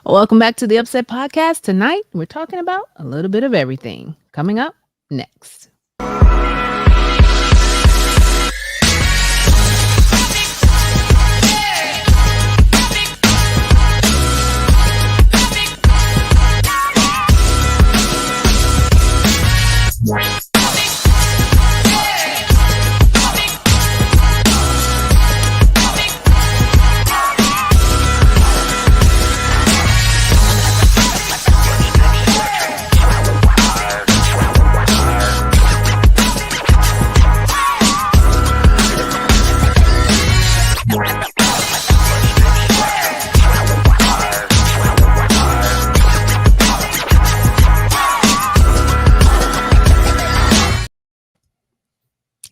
Welcome back to the UpSet podcast. Tonight, we're talking about a little bit of everything. Coming up next.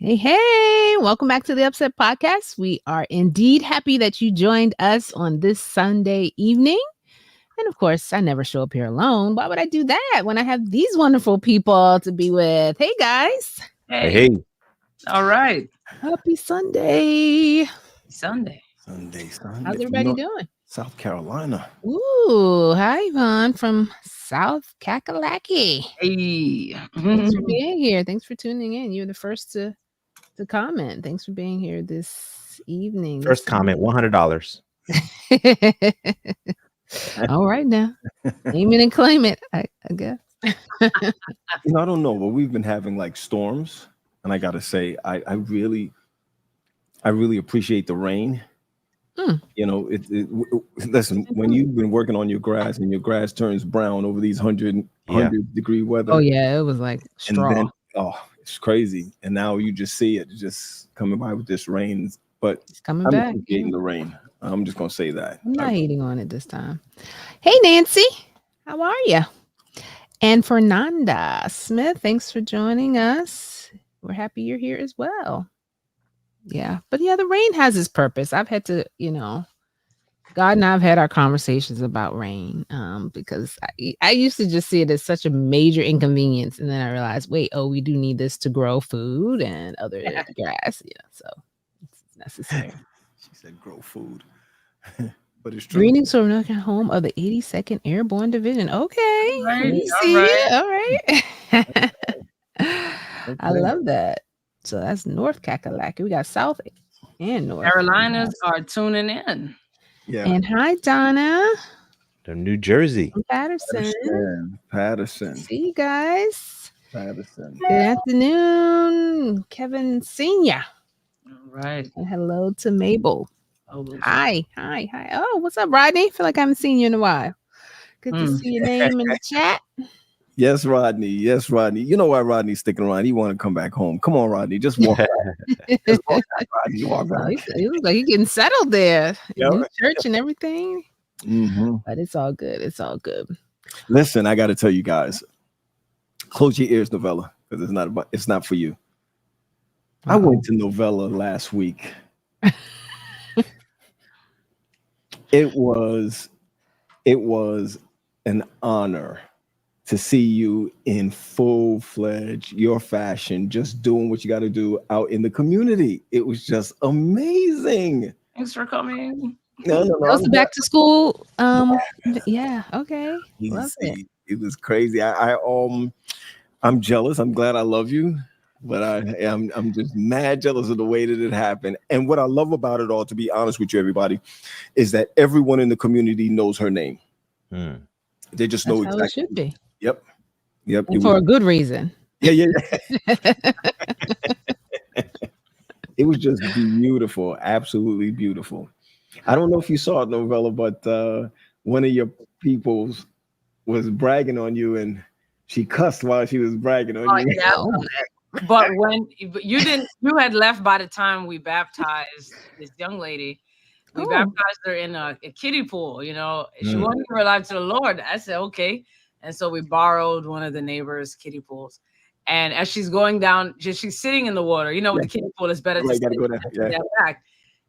Hey, welcome back to the UpSet podcast. We are indeed happy that you joined us on this Sunday evening. And of course, I never show up here alone. Why would I do that when I have these wonderful people to be with? Hey, guys. Hey. All right. Happy Sunday. Sunday. How's everybody doing? South Carolina. Ooh, hi, Yvonne from South Kakalaki. Hey. Thanks for being here. Thanks for tuning in. You're the first to comment. Thanks for being here this evening. First comment, $100. All right now. Name it and claim it, I guess. I don't know, but we've been having like storms, and I gotta say, I really appreciate the rain. Listen, when you've been working on your grass and your grass turns brown over these 100 degree weather. Oh yeah, it was like straw. And then, it's crazy. And now you just see it just coming by with this rain. But it's coming I'm back. appreciating the rain. I'm just gonna say that. I'm not hating on it this time. Hey Nancy, how are you? And Fernanda Smith, thanks for joining us. We're happy you're here as well. Yeah, but yeah, the rain has its purpose. I've had to, God and I've had our conversations about rain because I used to just see it as such a major inconvenience. And then I realized, we do need this to grow food and other grass. Yeah, so it's necessary. She said grow food. But it's true. Greetings from Northern home of the 82nd Airborne Division. Okay. All right. All right. I love that. So that's North Kakalaki. We got South and North. Carolinas are tuning in. Yeah. And hi, Donna. From New Jersey. From Patterson. See you guys. Patterson. Good afternoon, Kevin Senior. All right. And hello to Mabel. Oh, Hi. Oh, what's up, Rodney? Feel like I haven't seen you in a while. Good to see your name in the chat. Yes, Rodney. You know why Rodney's sticking around? He want to come back home. Come on, Rodney. Just walk back. Just walk back, Rodney. Walk back. He looks like he's getting settled there. Yep. New church and everything. Mm-hmm. But it's all good. Listen, I got to tell you guys, close your ears, Novella, because it's not for you. I went to Novella last week. It was an honor to see you in full-fledged, your fashion, just doing what you got to do out in the community. It was just amazing. Thanks for coming. No. That was back to school. Yeah. Okay. Love it. It was crazy. I'm jealous. I'm glad I love you, but I'm just mad jealous of the way that it happened. And what I love about it all, to be honest with you, everybody, is that everyone in the community knows her name. They just know That's exactly. how it should be. Yep. And for a good reason. Yeah. It was just beautiful, absolutely beautiful. I don't know if you saw it, Novella, but one of your peoples was bragging on you, and she cussed while she was bragging on you. Yeah. But when you had left by the time we baptized this young lady. We baptized her in a kiddie pool. She wanted to give her life to the Lord. I said, okay. And so we borrowed one of the neighbors' kiddie pools. And as she's going down, she's sitting in the water. With the kiddie pool, it's better to gotta go down. Yeah. back.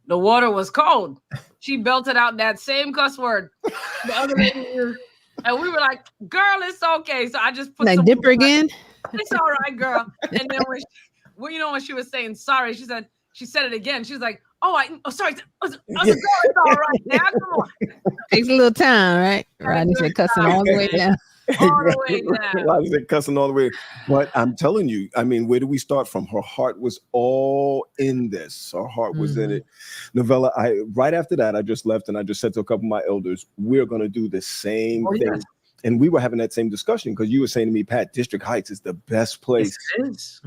The water was cold. She belted out that same cuss word. The other lady, and we were like, girl, it's okay. So I just put some dip her again. It's all right, girl. And then when she was saying sorry, she said it again. She was like, Sorry. It's all right now. Come on. Takes a little time, right? Rodney said cussing all the way down. All the way down. Rodney said cussing all the way. But I'm telling you, I mean, where do we start from? Her heart was all in this. Her heart was in it. Novella, right after that, I just left and I just said to a couple of my elders, we're going to do the same thing. Yes. And we were having that same discussion because you were saying to me, Pat, District Heights is the best place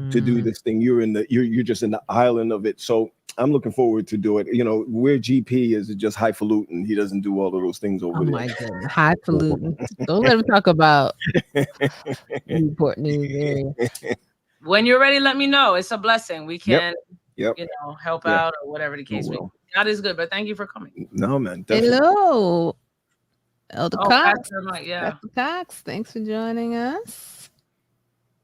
to do this thing. You're just in the island of it. So I'm looking forward to do it. You know, where GP is just highfalutin. He doesn't do all of those things over there. Oh my goodness, highfalutin. Don't let him talk about Newport News area. When you're ready, let me know. It's a blessing. We can, help out or whatever the case may be. God is good, but thank you for coming. No, man. Definitely. Hello. Elder Cox. Pastor Cox, thanks for joining us.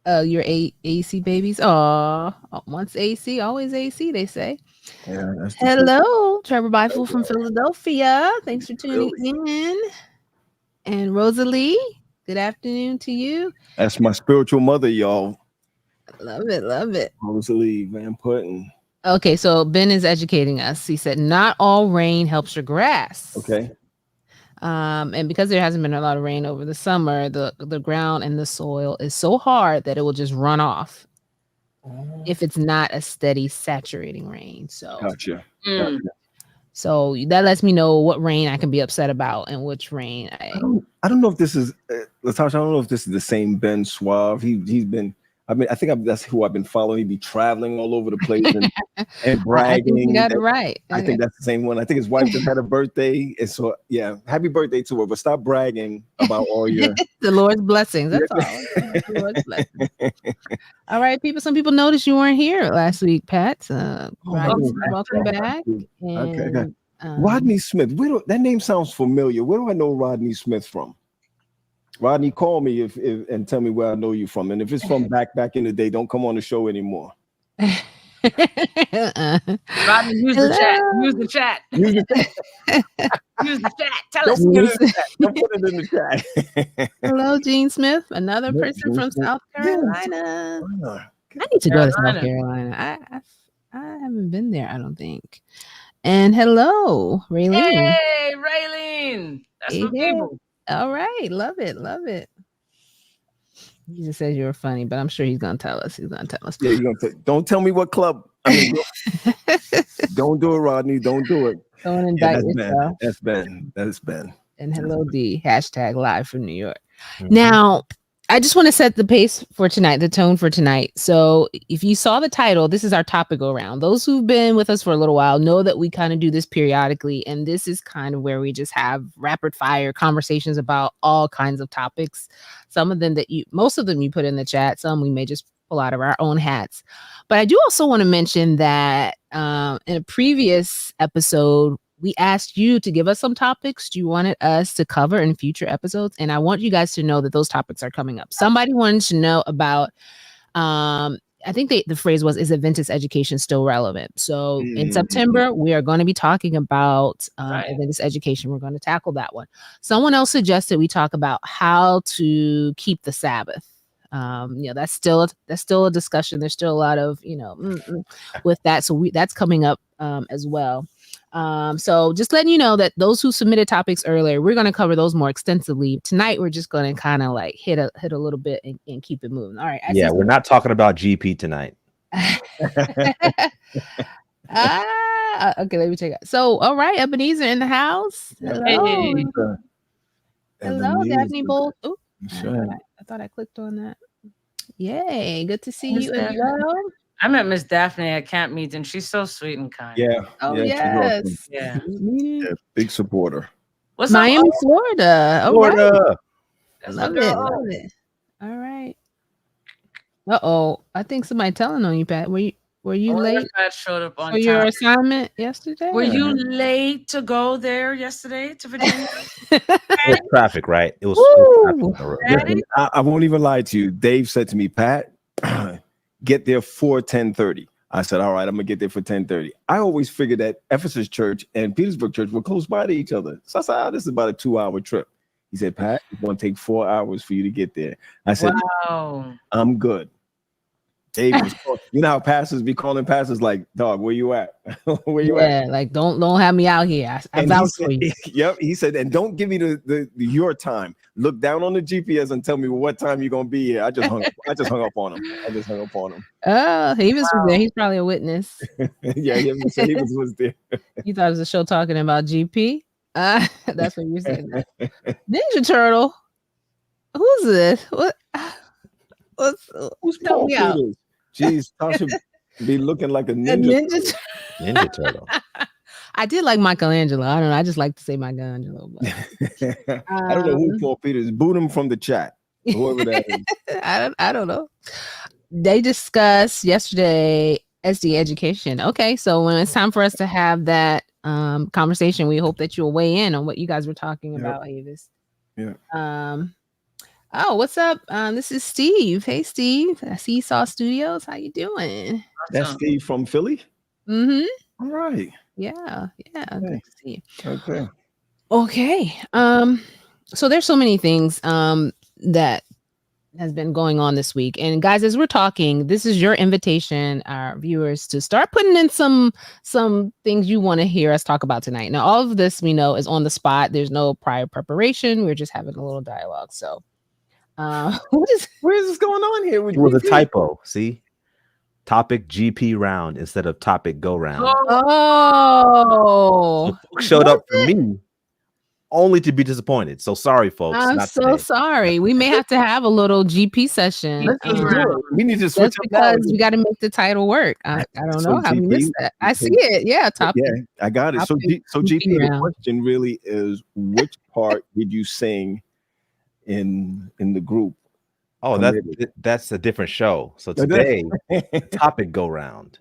Your AC babies. Oh, once AC, always AC, they say. Yeah, hello, Trevor Bifel from Philadelphia. Thanks for tuning in. And Rosalie, good afternoon to you. That's my spiritual mother, y'all. Love it. Rosalie Van Putten. Okay, so Ben is educating us. He said, not all rain helps your grass. Okay. And because there hasn't been a lot of rain over the summer, the ground and the soil is so hard that it will just run off if it's not a steady saturating rain. So gotcha. So that lets me know what rain I can be upset about and which rain I don't know if this is Latasha. I don't know if this is the same Ben Suave. He's been. I mean, I think that's who I've been following. He'd be traveling all over the place and bragging. I think you got it right. I think that's the same one. I think his wife just had a birthday. And so, yeah, happy birthday to her. But stop bragging about all your... the Lord's blessings. That's all. The Lord's blessings. All right, people. Some people noticed you weren't here last week, Pat. Welcome back. Okay. Rodney Smith. That name sounds familiar. Where do I know Rodney Smith from? Rodney, call me if and tell me where I know you from. And if it's from back in the day, don't come on the show anymore. Rodney, use the chat. Use the chat. Use the chat. Tell us. Don't put it in the chat. Hello, Gene Smith, another person from South Carolina. I need to go to South Carolina. I haven't been there, I don't think. And hello, Raylene. Hey, Raylene. That's for people. All right. Love it. He just says you're funny, but I'm sure he's going to tell us. Yeah, he's going to don't tell me what club. I mean, don't do it, Rodney. Don't do it. Don't indict yourself. That's Ben. And hello, D. #live from New York. Mm-hmm. Now, I just want to set the pace for tonight, the tone for tonight. So if you saw the title, this is our topic go round. Those who've been with us for a little while know that we kind of do this periodically. And this is kind of where we just have rapid fire conversations about all kinds of topics. Most of them you put in the chat. Some we may just pull out of our own hats. But I do also want to mention that in a previous episode, we asked you to give us some topics you wanted us to cover in future episodes. And I want you guys to know that those topics are coming up. Somebody wanted to know about, I think the phrase was, is Adventist education still relevant? So in September, we are going to be talking about Adventist education. We're going to tackle that one. Someone else suggested we talk about how to keep the Sabbath. That's still a discussion. There's still a lot of, with that. So that's coming up as well. So just letting you know that those who submitted topics earlier, we're going to cover those more extensively. Tonight, we're just going to kind of like hit a little bit and keep it moving. All right. We're not talking about GP tonight. Okay, let me check out. So, all right, Ebenezer in the house. Hello. Hey. Hello, Daphne Bolt. Oh, I thought I clicked on that. Yay, good to see you as well. I met Miss Daphne at camp meet, and she's so sweet and kind. Yeah. Oh, yes. Awesome. Yeah. Big supporter. What's Miami, up? Florida. Florida. Right. Love it. All right. I think somebody telling on you, Pat. Were you late? Pat showed up on for your assignment yesterday? Were you late to go there yesterday to Virginia? It was traffic, right? It was traffic. I won't even lie to you. Dave said to me, Pat, get there for 10:30. I said, all right, I'm gonna get there for 10:30. I always figured that Ephesus Church and Petersburg Church were close by to each other. So I said, this is about a 2-hour trip. He said, Pat, it's gonna take 4 hours for you to get there. I said, wow. I'm good. Dave was you know how pastors be calling pastors like, dog, where you at? Where you at? Yeah, like don't have me out here. I And vouch said, for you. yep, he said, and don't give me the your time. Look down on the GPS and tell me what time you're gonna be here. I just hung up on him. Oh, he was there. He's probably a witness. Yeah, he was there. You thought it was a show talking about GP? That's what you're saying. Ninja Turtle. Who's this? Who's help Paul me out? Peters? Jeez, Tasha be looking like a ninja. Ninja Turtle. I did like Michelangelo. I don't know. I just like to say Michelangelo. But, I don't know who Paul Peters. Boot him from the chat. Whoever that is. I don't know. They discussed yesterday SD education. Okay, so when it's time for us to have that conversation, we hope that you'll weigh in on what you guys were talking about, Avis. Yeah. Oh, what's up? This is Steve. Hey, Steve. Seesaw Studios. How you doing? That's Steve from Philly? Mm-hmm. All right. Yeah. Good to see you. Okay. So there's so many things that has been going on this week. And guys, as we're talking, this is your invitation, our viewers, to start putting in some things you want to hear us talk about tonight. Now, all of this we know is on the spot. There's no prior preparation. We're just having a little dialogue. So where is this going on here? It was a typo. See? Topic GP round instead of topic go round. Oh. So folks showed up for me only to be disappointed. So sorry, folks. I'm so sorry. We may have to have a little GP session. We need to switch up because we got to make the title work. I don't know how we missed that. I see it. Yeah, topic. Yeah, I got it. So GP, the question really is, which part did you sing in the group? Oh, that's a different show. So today, topic go round.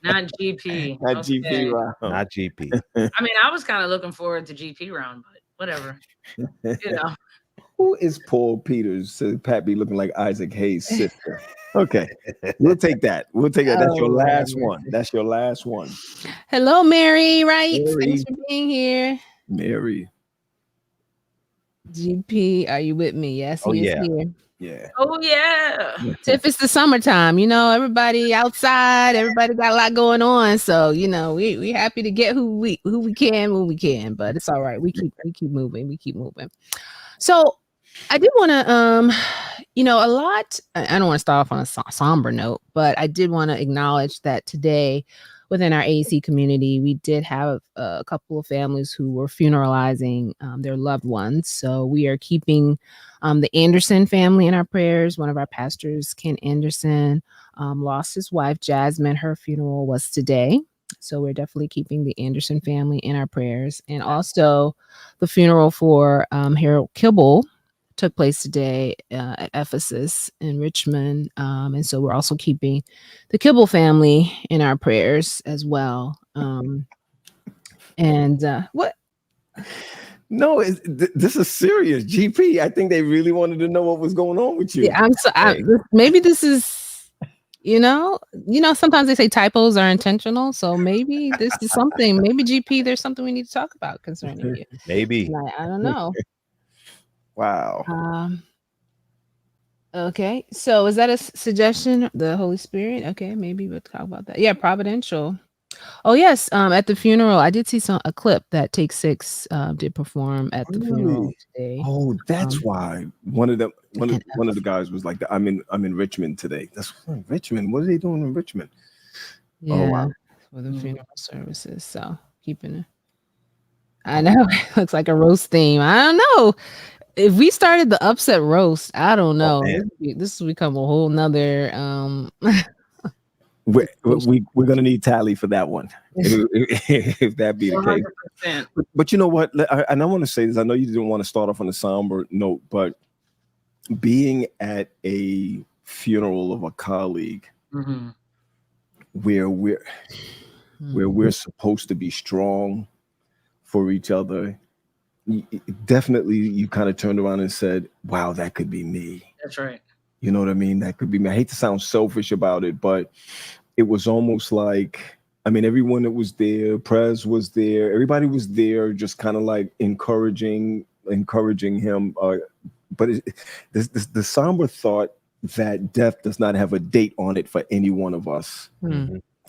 Not GP. Not GP round. Not GP. I mean, I was kind of looking forward to GP round, but whatever. You know. Who is Paul Peters? So Pat be looking like Isaac Hayes' sister. Okay, we'll take that. That's your last one. That's your last one. Hello, Mary. Right? Thanks for being here. Mary. GP, are you with me? Yes, he is here. Yeah. Oh yeah. Tiff, it's the summertime. You know, everybody outside. Everybody got a lot going on. So you know, we happy to get who we can when we can. But it's all right. We keep moving. We keep moving. So I did want to a lot. I don't want to start off on a somber note, but I did want to acknowledge that today, within our AEC community, we did have a couple of families who were funeralizing their loved ones. So we are keeping the Anderson family in our prayers. One of our pastors, Ken Anderson, lost his wife, Jasmine. Her funeral was today. So we're definitely keeping the Anderson family in our prayers. And also the funeral for Harold Kibble took place today at Ephesus in Richmond. And so we're also keeping the Kibble family in our prayers as well. What? No, this is serious. GP, I think they really wanted to know what was going on with you. Yeah, maybe this is, sometimes they say typos are intentional. So maybe this is something, maybe GP, there's something we need to talk about concerning you. Maybe. I don't know. Wow. Okay, so is that a suggestion? The Holy Spirit? Okay, maybe we'll talk about that. Yeah, providential. Oh yes, at the funeral, I did see a clip that Take Six did perform at the funeral today. Oh, that's why one of the guys was like, "I'm in Richmond today." That's Richmond. What are they doing in Richmond? Yeah, oh, wow. For the funeral services. So keeping it. I know it looks like a roast theme. I don't know. If we started the UpSet roast, I don't know. This will become a whole nother. We're gonna need Tally for that one, if that be the 100%. Case. But you know what? I want to say this. I know you didn't want to start off on a somber note, but being at a funeral of a colleague, where we're supposed to be strong for each other. Definitely you kind of turned around and said, wow, that could be me. That's right. You know what I mean? That could be me. I hate to sound selfish about it, but it was almost like, I mean, everyone that was there, Prez was there, everybody was there, just kind of like encouraging him. But the somber thought that death does not have a date on it for any one of us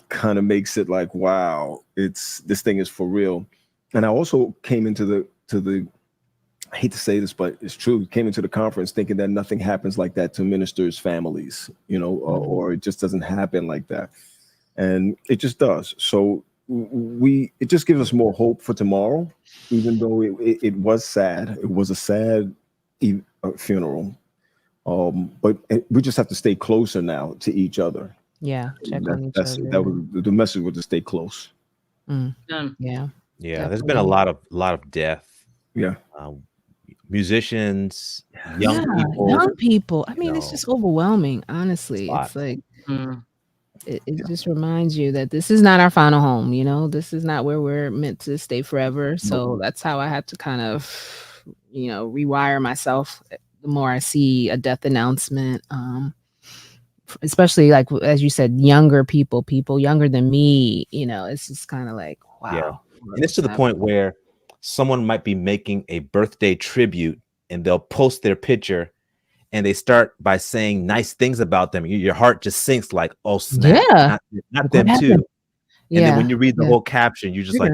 kind of makes it like, wow, this thing is for real. And I also came into the I hate to say this, but it's true. Came into the conference thinking that nothing happens like that to ministers' families, or it just doesn't happen like that. And it just does. So it just gives us more hope for tomorrow, even though it was sad. It was a sad funeral. But we just have to stay closer now to each other. Yeah. Check on each other. That was the message, was to stay close. Yeah. There's been a lot of death. Yeah. Musicians, young people. I mean, it's just overwhelming. Honestly, it's like it just reminds you that this is not our final home. This is not where we're meant to stay forever. So that's how I had to kind of, rewire myself. The more I see a death announcement, especially like as you said, younger people younger than me. It's just kind of like, wow. Yeah. And it's to the point where someone might be making a birthday tribute and they'll post their picture and they start by saying nice things about them. Your heart just sinks like, oh, snap, not them too. And then when you read the whole caption, you're just like,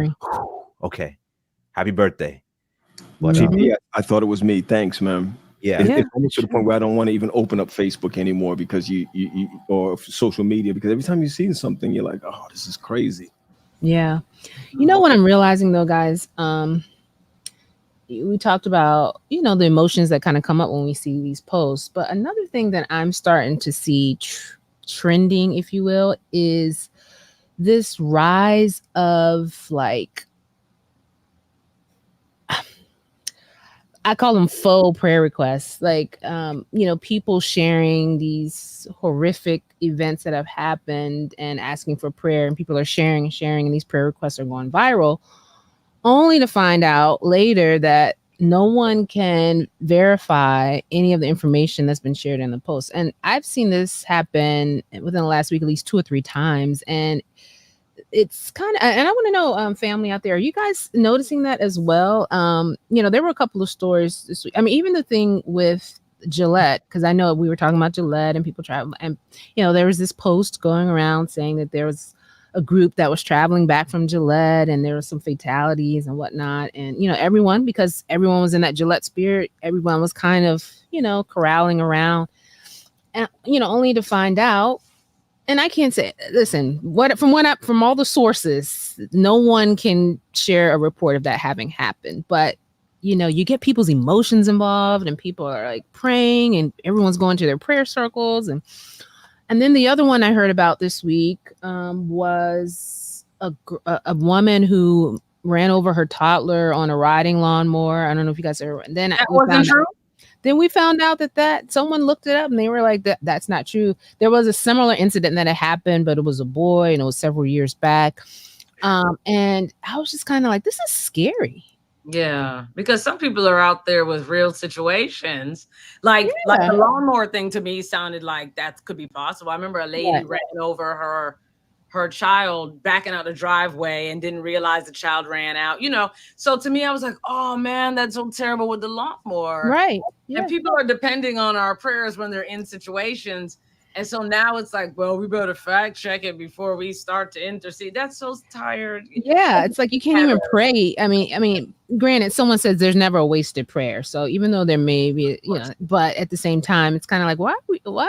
okay, happy birthday. But GP, I thought it was me. Thanks, man. Yeah. It's almost to the point where I don't want to even open up Facebook anymore because you or social media, because every time you see something, you're like, oh, this is crazy. Yeah. What I'm realizing though, guys, we talked about, the emotions that kind of come up when we see these posts. But another thing that I'm starting to see trending, if you will, is this rise of like, I call them faux prayer requests, like, people sharing these horrific events that have happened and asking for prayer, and people are sharing, and these prayer requests are going viral, only to find out later that no one can verify any of the information that's been shared in the post. And I've seen this happen within the last week at least 2 or 3 times. And it's kind of, and I want to know, family out there, are you guys noticing that as well? There were a couple of stories this week. I mean, even the thing with Gillette, because I know we were talking about Gillette and people travel, and there was this post going around saying that there was a group that was traveling back from Gillette and there were some fatalities and whatnot. And, everyone, because everyone was in that Gillette spirit, everyone was kind of, corralling around, and, only to find out. And I can't say, listen, from all the sources, no one can share a report of that having happened. But, you get people's emotions involved and people are like praying and everyone's going to their prayer circles. And then the other one I heard about this week was a woman who ran over her toddler on a riding lawnmower. I don't know if you guys ever. And then that wasn't true. Then we found out that someone looked it up and they were like, that's not true. There was a similar incident that had happened, but it was a boy and it was several years back. And I was just kind of like, this is scary. Yeah, because some people are out there with real situations. Like the lawnmower thing to me sounded like that could be possible. I remember a lady ran over her child backing out the driveway and didn't realize the child ran out, So to me, I was like, oh man, that's so terrible with the lawnmower. Right. Yeah. And people are depending on our prayers when they're in situations. And so now it's like, well, we better fact check it before we start to intercede. That's so tired. Yeah. It's like, you can't even pray. I mean, granted, someone says there's never a wasted prayer. So even though there may be, but at the same time, it's kind of like, why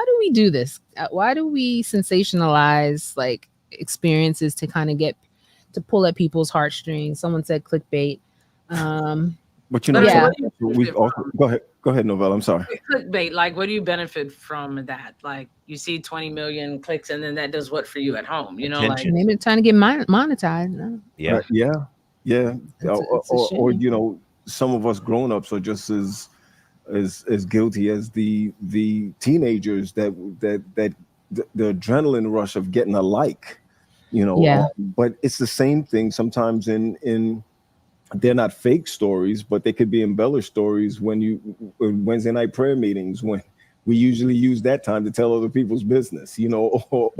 do we do this? Why do we sensationalize like experiences to kind of get to pull at people's heartstrings? Someone said clickbait. But we've also go ahead, Novelle. I'm sorry. Clickbait, like, what do you benefit from that? Like, you see 20 million clicks, and then that does what for you at home? Like maybe trying to get monetized. Yeah, yeah. Or some of us grown-ups are just as guilty as the teenagers that the adrenaline rush of getting a like. But it's the same thing sometimes in they're not fake stories, but they could be embellished stories when Wednesday night prayer meetings, when we usually use that time to tell other people's business, or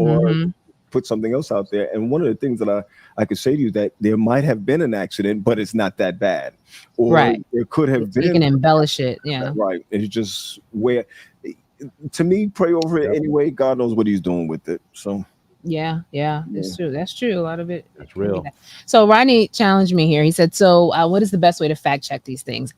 put something else out there. And one of the things that I could say to you, that there might have been an accident, but it's not that bad. Or there could have been. You can embellish it. Yeah. Right. It's just where to me, pray over it anyway. God knows what he's doing with it. So Yeah, it's true. That's true. A lot of it. That's can be real. that. So Rodney challenged me here. He said, "So, what is the best way to fact check these things?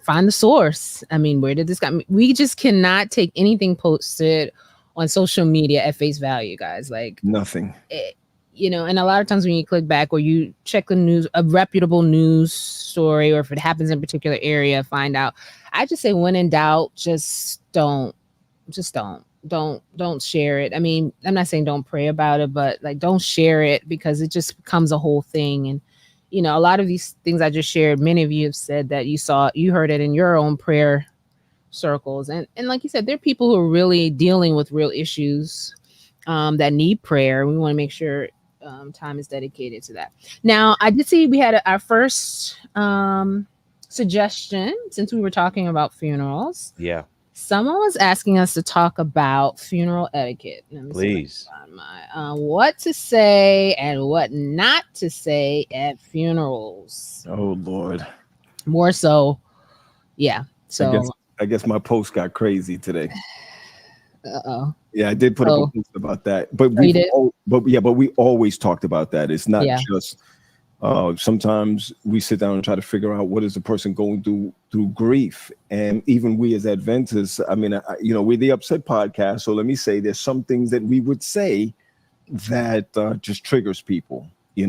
Find the source. I mean, where did this guy? We just cannot take anything posted on social media at face value, guys. Like nothing. And a lot of times when you click back or you check the news, a reputable news story, or if it happens in a particular area, find out. I just say, when in doubt, just don't share it. I mean, I'm not saying don't pray about it, but like, don't share it, because it just becomes a whole thing. And a lot of these things I just shared, many of you have said that you heard it in your own prayer circles, and like you said, there are people who are really dealing with real issues that need prayer. We want to make sure time is dedicated to that. Now, I did see we had our first suggestion, since we were talking about funerals. Yeah. Someone was asking us to talk about funeral etiquette. Let me Please. what to say and what not to say at funerals. Oh Lord. More so, yeah. So I guess my post got crazy today. Yeah, I did put up a post about that. But we always talked about that. It's not just sometimes we sit down and try to figure out what is the person going through grief. And even we as Adventists, I mean, we're the UpSet podcast. So let me say there's some things that we would say that just triggers people. You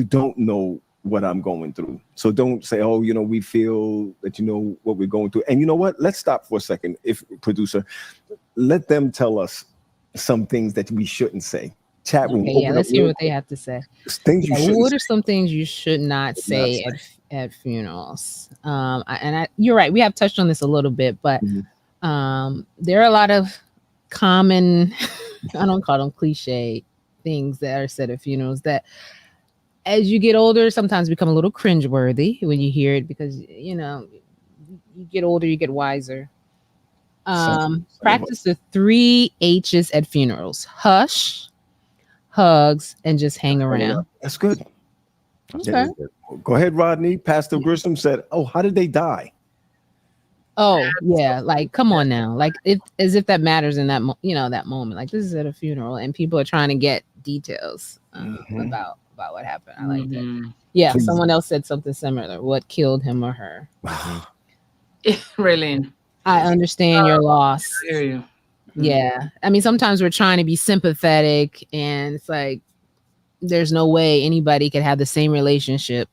don't know what I'm going through. So don't say, oh, we feel that what we're going through. And you know what? Let's stop for a second. If producer, let them tell us some things that we shouldn't say. Chat room. Okay, let's hear what they have to say. Things what are some things you should not say at funerals? You're right. We have touched on this a little bit, but there are a lot of common, I don't call them cliche things that are said at funerals that, as you get older, sometimes become a little cringeworthy when you hear it, because you get older, you get wiser. Practice the 3 H's at funerals: hush, hugs, and just hang around. That's good. Okay. Go ahead, Rodney. Pastor Grissom said, "Oh, how did they die?" Oh yeah, like come on now, like as if that matters in that that moment. Like, this is at a funeral, and people are trying to get details about what happened. I like that. Yeah, please. Someone else said something similar. What killed him or her? Really. I understand your loss. I hear you. Yeah. I mean, sometimes we're trying to be sympathetic, and it's like, there's no way anybody could have the same relationship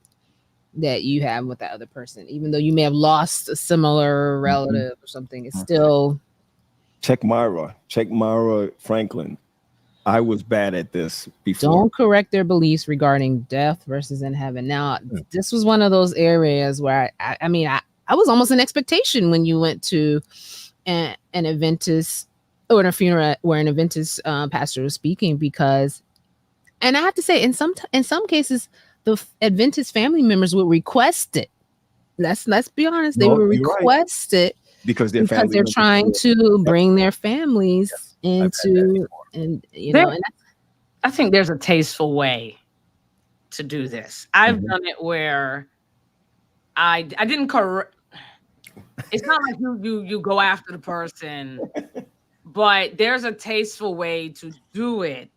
that you have with that other person, even though you may have lost a similar relative or something. It's still. Check Myra Franklin. I was bad at this before. Don't correct their beliefs regarding death versus in heaven. Now, this was one of those areas where I was almost in expectation when you went to an Adventist or in a funeral where an Adventist pastor was speaking, because, and I have to say, in some cases, the Adventist family members would request it. Let's be honest, they would request it because they're trying to bring their families into, and I think there's a tasteful way to do this. I've done it where I didn't correct. It's not like you go after the person, but there's a tasteful way to do it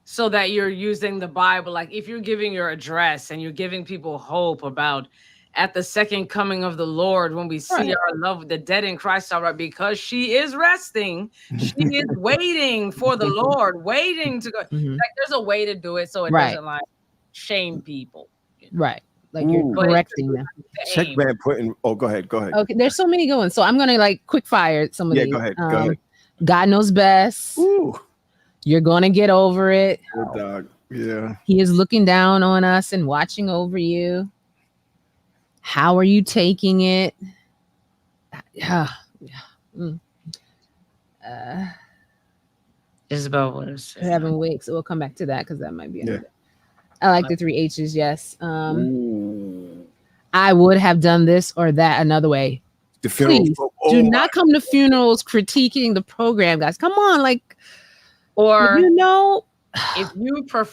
so that you're using the Bible. Like, if you're giving your address and you're giving people hope about at the second coming of the Lord, when we see our love, the dead in Christ, all right, because she is resting, she is waiting for the Lord, waiting to go. Like, there's a way to do it so it doesn't like shame people. Right. Like, you're correcting them. Check man putting. Oh, go ahead. Okay, there's so many going. So I'm gonna like quick fire some of these. Go ahead. God knows best. Ooh. You're gonna get over it. Good dog. Yeah. He is looking down on us and watching over you. How are you taking it? Isabel, what is it? Having weeks. So we'll come back to that, because that might be another. I like the 3 H's. Yes. I would have done this or that another way. Please do not come to funerals critiquing the program, guys. Come on, like, or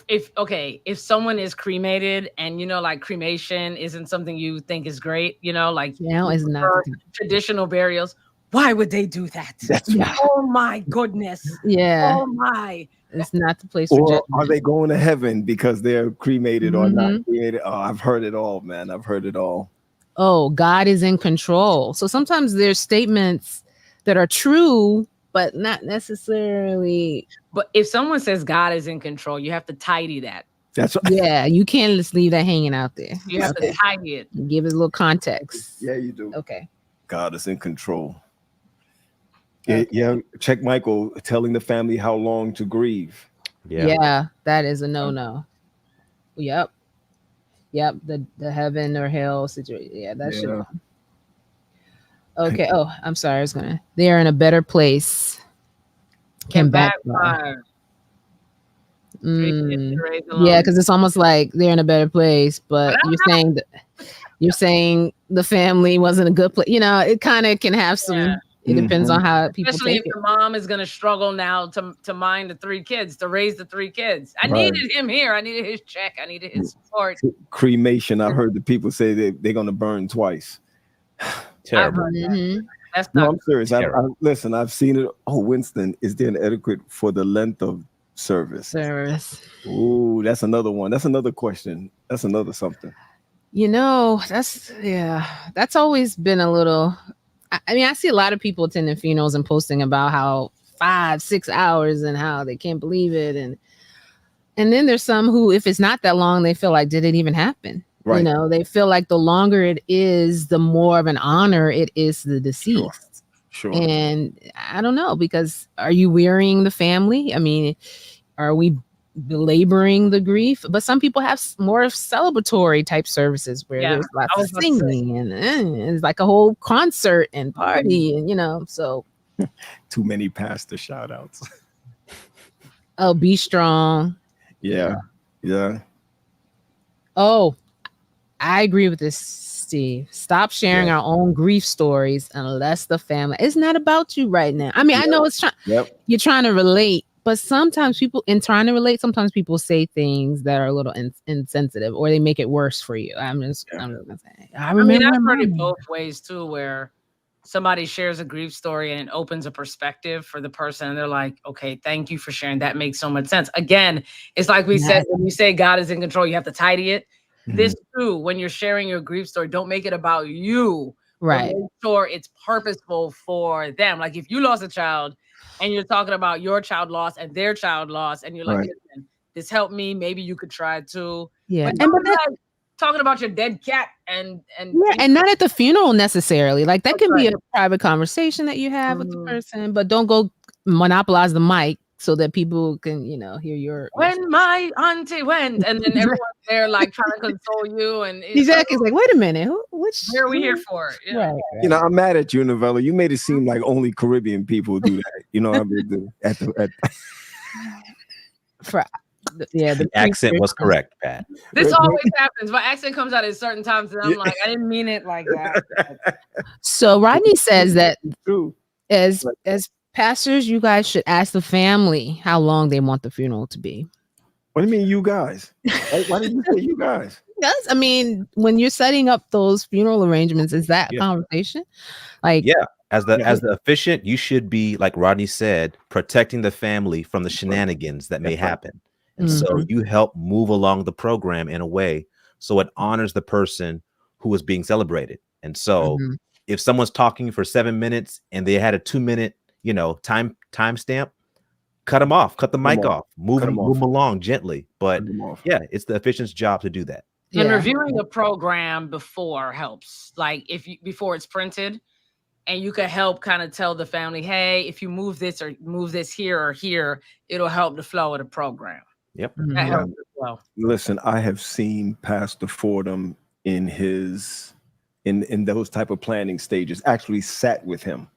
if someone is cremated and like cremation isn't something you think is great, like now is not traditional burials. why would they do that? That's right. Oh my goodness. Yeah. Oh my. It's not the place for Or judgment. are they going to heaven because they're cremated or not Mhm. cremated? Oh, I've heard it all, man. I've heard it all. Oh, God is in control. So sometimes there's statements that are true, but not necessarily. But if someone says God is in control, you have to tidy that. That's right. Yeah, you can't just leave that hanging out there. You have to tidy it. Give it a little context. Yeah, you do. Okay. God is in control. Yeah, check Michael telling the family how long to grieve. Yeah, that is a no. Yep. The heaven or hell situation. Yeah, that should. Okay. Oh, I'm sorry. I was gonna. They are in a better place. Can backfire. Yeah, because it's almost like they're in a better place, but you're saying the family wasn't a good place. You know, it kind of can have some. Yeah. It depends on how people Especially take if the mom is going to struggle now to mind the 3 kids, to raise the 3 kids. I needed him here. I needed his check. I needed his support. Cremation. I heard the people say they're going to burn twice. Terrible. That's not. No, I'm serious. Listen, I've seen it. Oh, Winston, is there an etiquette for the length of service? Ooh, that's another one. That's another question. That's another something. You know, that's always been a little. I mean, I see a lot of people attending funerals and posting about how 5-6 hours and how they can't believe it, and then there's some who, if it's not that long, they feel like, did it even happen? Right. You know, they feel like the longer it is, the more of an honor it is to the deceased. Sure. And I don't know, because are you wearying the family? I mean, are we belaboring the grief? But some people have more celebratory type services where there's lots of singing and it's like a whole concert and party, and you know, so too many pastor shout outs. Oh, be strong. Yeah. Oh, I agree with this, Steve. Stop sharing our own grief stories unless the family. It's not about you right now. I mean, I know it's you're trying to relate, but sometimes people, in trying to relate, sometimes people say things that are a little insensitive, or they make it worse for you. I'm just gonna say. I mean, I've heard it both ways too, where somebody shares a grief story and it opens a perspective for the person, and they're like, okay, thank you for sharing. That makes so much sense. Again, it's like we said, when you say God is in control, you have to tidy it. This too, when you're sharing your grief story, don't make it about you. Right. Make sure it's purposeful for them. Like if you lost a child and you're talking about your child loss and their child loss, and you're like, listen, this helped me. Maybe you could try too. Yeah. But like talking about your dead cat and not at the funeral necessarily. Like that can be a private conversation that you have with the person, but don't go monopolize the mic so that people can, you know, hear your. When my auntie went, and then everyone's there like trying to console you, and it's like, wait a minute, what are we here for? Right. You know, I'm mad at you, Novella. You made it seem like only Caribbean people do that. You know, the accent was correct, Pat. This always happens. My accent comes out at certain times, and I'm like, I didn't mean it like that. So Rodney says that as pastors, you guys should ask the family how long they want the funeral to be. What do you mean, you guys? Why did you say you guys? Yes, I mean, when you're setting up those funeral arrangements, is that conversation? Like, as the officiant, you should be, like Rodney said, protecting the family from the shenanigans that may happen. And so you help move along the program in a way so it honors the person who is being celebrated. And so if someone's talking for 7 minutes and they had a 2-minute, you know, time stamp, cut them off, cut the mic off, move them along gently. But it's the officiant's job to do that. And reviewing the program before helps. Like before it's printed, and you can help kind of tell the family, hey, if you move this or move this here or here, it'll help the flow of the program. Yep. That helps as well. Listen, I have seen Pastor Fordham in those type of planning stages, actually sat with him.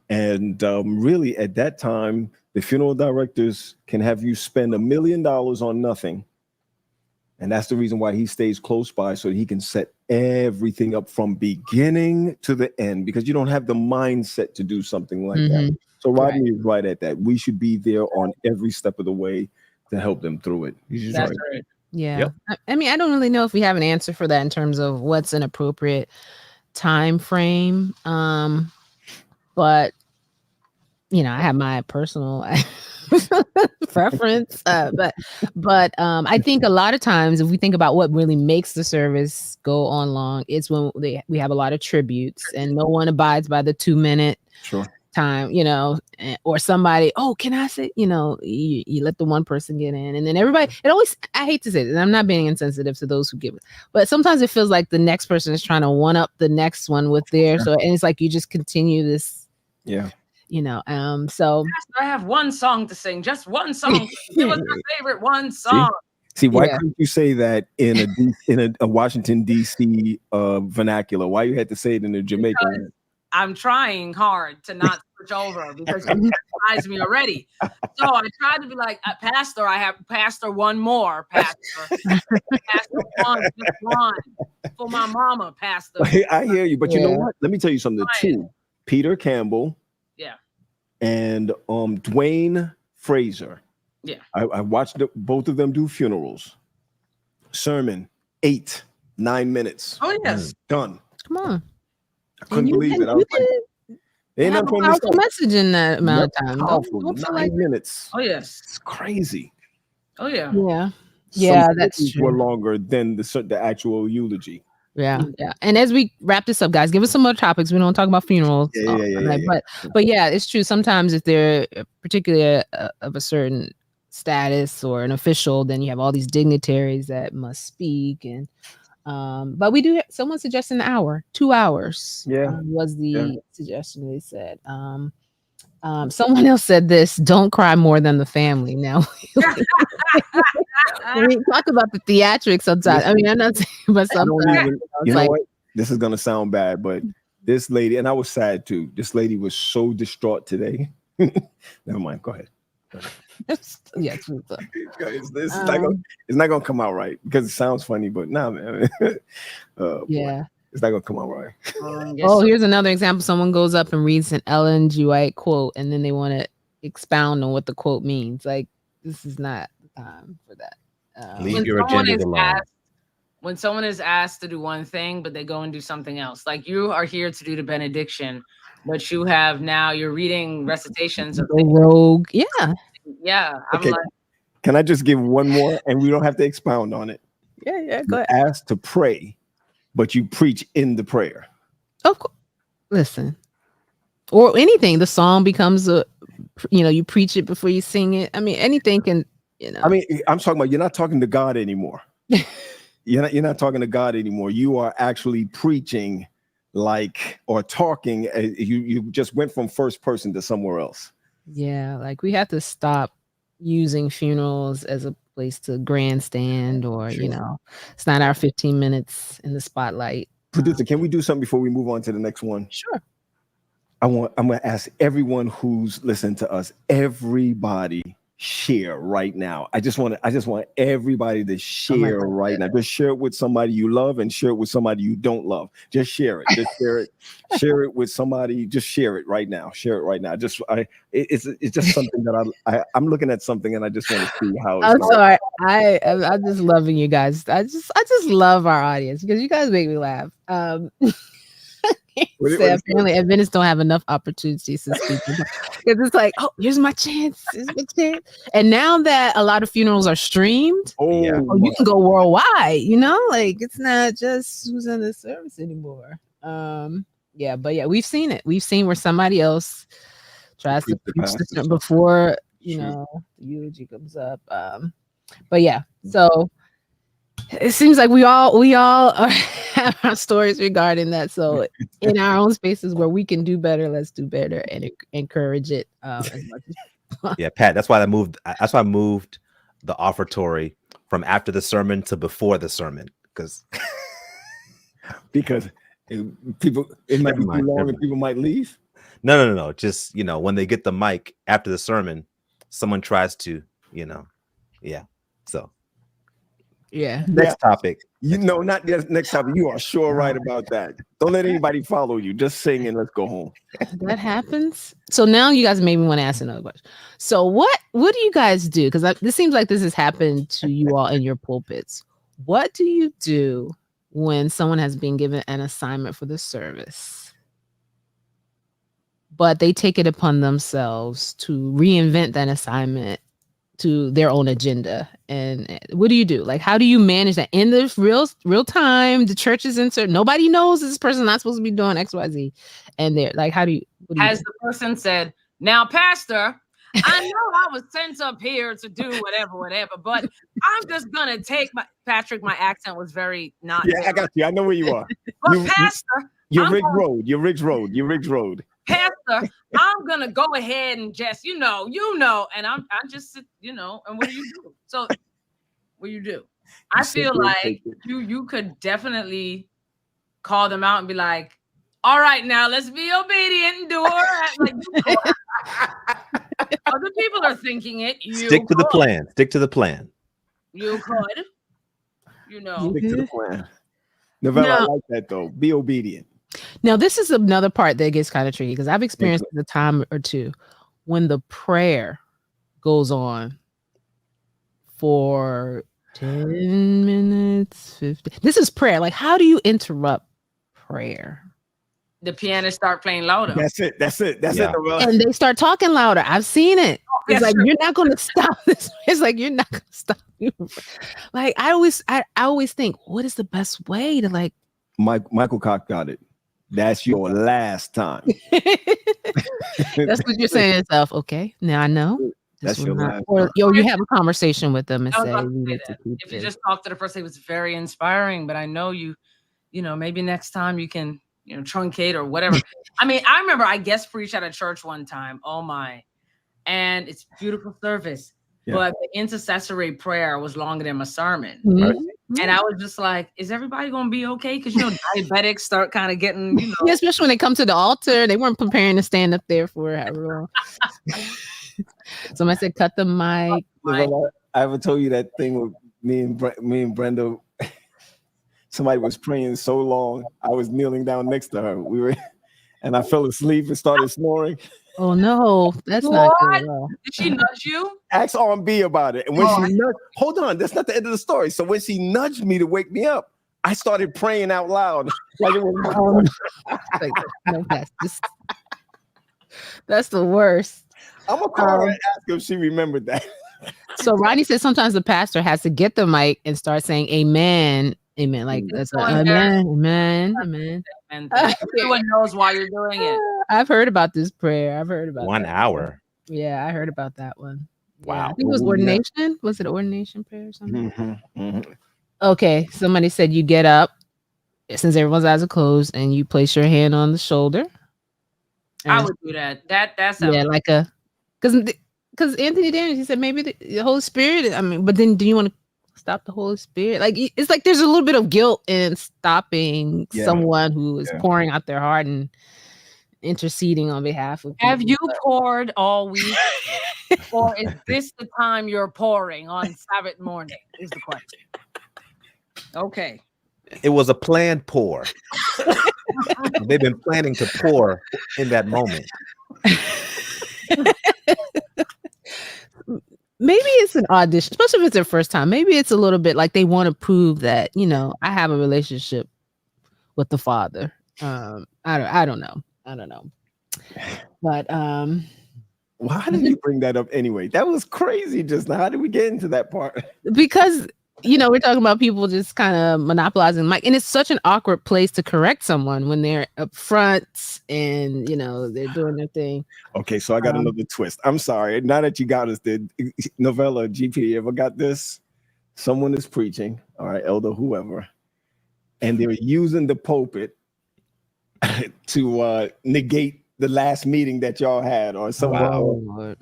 And really at that time, the funeral directors can have you spend $1 million on nothing. And that's the reason why he stays close by, so he can set everything up from beginning to the end, because you don't have the mindset to do something like that. So Rodney is right at that. We should be there on every step of the way to help them through it. That's right. Yeah. Yep. I mean, I don't really know if we have an answer for that in terms of what's an appropriate time frame. But I have my personal preference. But I think a lot of times, if we think about what really makes the service go on long, it's when we have a lot of tributes and no one abides by the 2-minute time, or somebody, can I say, you let the one person get in, and then everybody, I hate to say this, I'm not being insensitive to those who give it, but sometimes it feels like the next person is trying to one up the next one with their, and it's like you just continue this. Yeah. So I have one song to sing, just one song. Give us your favorite one song. See, why couldn't you say that in a Washington D.C. Vernacular? Why you had to say it in a Jamaican? I'm trying hard to not switch over because you advised me already. So I tried to be like, Pastor, I have Pastor one more, Pastor. Pastor one, just one. For my mama, Pastor. I hear you, but you know what? Let me tell you something too. Peter Campbell. Yeah. And Dwayne Fraser. Yeah. I watched both of them do funerals. Sermon, 8-9 minutes. Oh, yes. Done. Come on. I couldn't believe it. I was like, they have a powerful message in that amount of time. Powerful. 9 minutes. Oh, yes. It's crazy. Oh, yeah. Yeah. Yeah, that's true. Were longer than the actual eulogy. Yeah. And as we wrap this up, guys, give us some more topics. We don't talk about funerals. But yeah, it's true. Sometimes if they're particularly of a certain status or an official, then you have all these dignitaries that must speak. And but we do. Someone suggested an hour, 2 hours. Was the suggestion they said. Someone else said this: don't cry more than the family. Now we talk about the theatrics sometimes. I mean, I'm not saying, but sometimes you know what? This is gonna sound bad, but this lady, and I was sad too. This lady was so distraught today. Never mind. Go ahead. Yes. It's not gonna come out right because it sounds funny, but nah, man. It's not gonna come out right. Here's another example. Someone goes up and reads an Ellen G. White quote, and then they want to expound on what the quote means. Like, this is not the time for that. Leave your agenda alone. When someone is asked to do one thing, but they go and do something else, like you are here to do the benediction, but you're reading recitations of rogue. Yeah. I'm like, can I just give one more, and we don't have to expound on it? Yeah. Go ahead. Asked to pray, but you preach in the prayer. Of course. Listen, or anything. The song becomes you preach it before you sing it. I mean, anything can. I mean, I'm talking about you're not talking to God anymore. You're not talking to God anymore. You are actually preaching or talking. You just went from first person to somewhere else. Yeah, like we have to stop using funerals as a place to grandstand or, it's not our 15 minutes in the spotlight. Producer, can we do something before we move on to the next one? Sure. I'm going to ask everyone who's listening to us, everybody share right now. I just want everybody to share right now. Just share it with somebody you love and share it with somebody you don't love. Just share it. Just share it. Share it with somebody. Just share it right now. Share it right now. It's just something that I'm looking at something and I just want to see how it's going. Sorry. I'm just loving you guys. I just love our audience because you guys make me laugh. Apparently Adventists don't have enough opportunities to speak because it's like, here's my chance. And now that a lot of funerals are streamed, you can go worldwide, like it's not just who's in the service anymore. We've seen it. We've seen where somebody else tries to preach this before the eulogy comes up. So it seems like we all have our stories regarding that. So in our own spaces where we can do better, let's do better and encourage it as much as Yeah, Pat, that's why I moved the offertory from after the sermon to before the sermon because it might be too long and people might leave. No. Just when they get the mic after the sermon, someone tries to, So next topic. Not next topic. You are sure right about that. Don't let anybody follow you. Just sing and let's go home. That happens. So now you guys maybe want to ask another question. So what do you guys do? Because this seems like this has happened to you all in your pulpits. What do you do when someone has been given an assignment for the service, but they take it upon themselves to reinvent that assignment to their own agenda. And what do you do? Like, how do you manage that in the real time? The church is insert. Nobody knows this person's not supposed to be doing XYZ. And they're like, what do you As do? the person said, now, Pastor, I know I was sent up here to do whatever, but I'm just gonna take my my accent was very not. Yeah, I got you. I know where you are. But Pastor, you're Riggs Road. You're Riggs Road. You're Riggs Road. Pastor, I'm gonna go ahead and just, you know, and I just, and what do you do? So, what do you do? I feel like you could definitely call them out and be like, all right, now let's be obedient and do all right. Like, other people are thinking it. Stick to the plan. Stick to the plan. You could, Stick to the plan. Novella, I like that though. Be obedient. Now, this is another part that gets kind of tricky because I've experienced a time or two when the prayer goes on for 10 minutes, 15. This is prayer. Like, how do you interrupt prayer? The pianist start playing louder. That's it. Novella. And they start talking louder. I've seen it. It's like, you're not going to stop this. It's like, you're not going to stop. Like, I always think, what is the best way to like. Michael Cox got it. That's your last time. That's what you're saying to yourself. Okay, now I know. That's your last or you have a conversation with them and say, if you just talk to the person, it was very inspiring, but I know you maybe next time you can, truncate or whatever. I mean, I remember I guest preached at a church one time. Oh my. And it's beautiful service. Yeah. But the intercessory prayer was longer than my sermon. Mm-hmm. And I was just like, is everybody going to be okay? Because, diabetics start kind of getting, Yeah, especially when they come to the altar. They weren't preparing to stand up there for however long. Somebody said, cut the mic. I ever told you that thing with me and Brenda. Somebody was praying so long. I was kneeling down next to her. And I fell asleep and started snoring. Oh no, that's not good at all. Did she nudge you? Ask R&B about it. And when she nudged, hold on, that's not the end of the story. So when she nudged me to wake me up, I started praying out loud. Like it was that's the worst. I'm gonna call her and ask her if she remembered that. So Rodney said sometimes the pastor has to get the mic and start saying amen. Amen. Like that's amen. And everyone knows why you're doing it. I've heard about this prayer. I've heard about 1 hour. Yeah, I heard about that one. Wow. Yeah, I think it was ordination. Yeah. Was it ordination prayer or something? Mm-hmm. Mm-hmm. Okay. Somebody said you get up since everyone's eyes are closed and you place your hand on the shoulder. I would do that. That's like a because Anthony Daniels, he said maybe the Holy Spirit. I mean, but then do you want to stop the Holy Spirit? Like it's like there's a little bit of guilt in stopping someone who is pouring out their heart and interceding on behalf of people. Have you poured all week? Or is this the time you're pouring on Sabbath morning? Is the question. Okay. It was a planned pour. They've been planning to pour in that moment. Maybe it's an audition, especially if it's their first time. Maybe it's a little bit like they want to prove that, I have a relationship with the Father. I don't know. But well, how did you bring that up anyway? That was crazy just now. How did we get into that part? Because we're talking about people just kind of monopolizing the mic, and it's such an awkward place to correct someone when they're up front and they're doing their thing. Okay, so I got another twist. I'm sorry. Now that you got us there, Novella, GP, you ever got this? Someone is preaching, all right, elder, whoever, and they're using the pulpit to negate the last meeting that y'all had or something. Wow.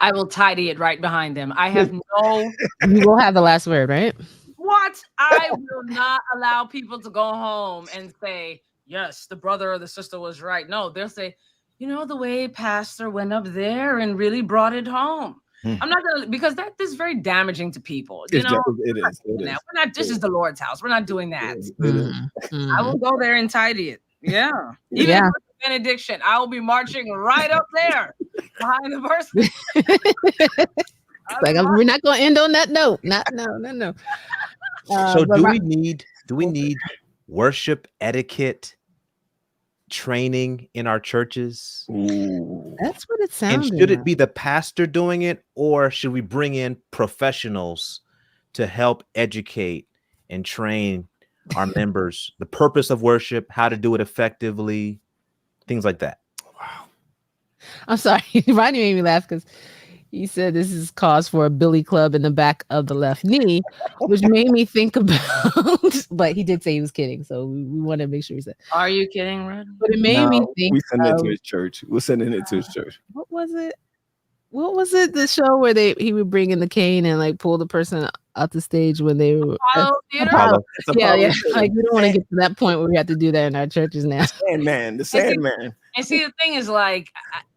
I will tidy it right behind them. I have no. You will have the last word, right? What? I will not allow people to go home and say, yes, the brother or the sister was right. No, they'll say, the way pastor went up there and really brought it home. I'm not gonna, because that is very damaging to people. It is. We're not. This is the Lord's house. We're not doing that. I will go there and tidy it. Yeah. Even with the benediction, I will be marching right up there behind the person. We're not going to end on that note. No. So do we need worship etiquette training in our churches? Ooh. That's what it And sounds should like. it be the pastor doing it, or should we bring in professionals to help educate and train our members the purpose of worship, how to do it effectively, things like that? Wow. I'm sorry. Ronnie made me laugh because he said this is cause for a billy club in the back of the left knee, which made me think about, but he did say he was kidding. So we want to make sure he said, Are you kidding, Red? but it made me think, we send it to his church. We're sending it to his church. what was it? What was it? The show where he would bring in the cane and like pull the person out the stage when they were Apollo Theater? Apollo. It's Yeah. Apollo. Like we don't want to get to that point where we have to do that in our churches now. The Sandman. And see, the thing is, like,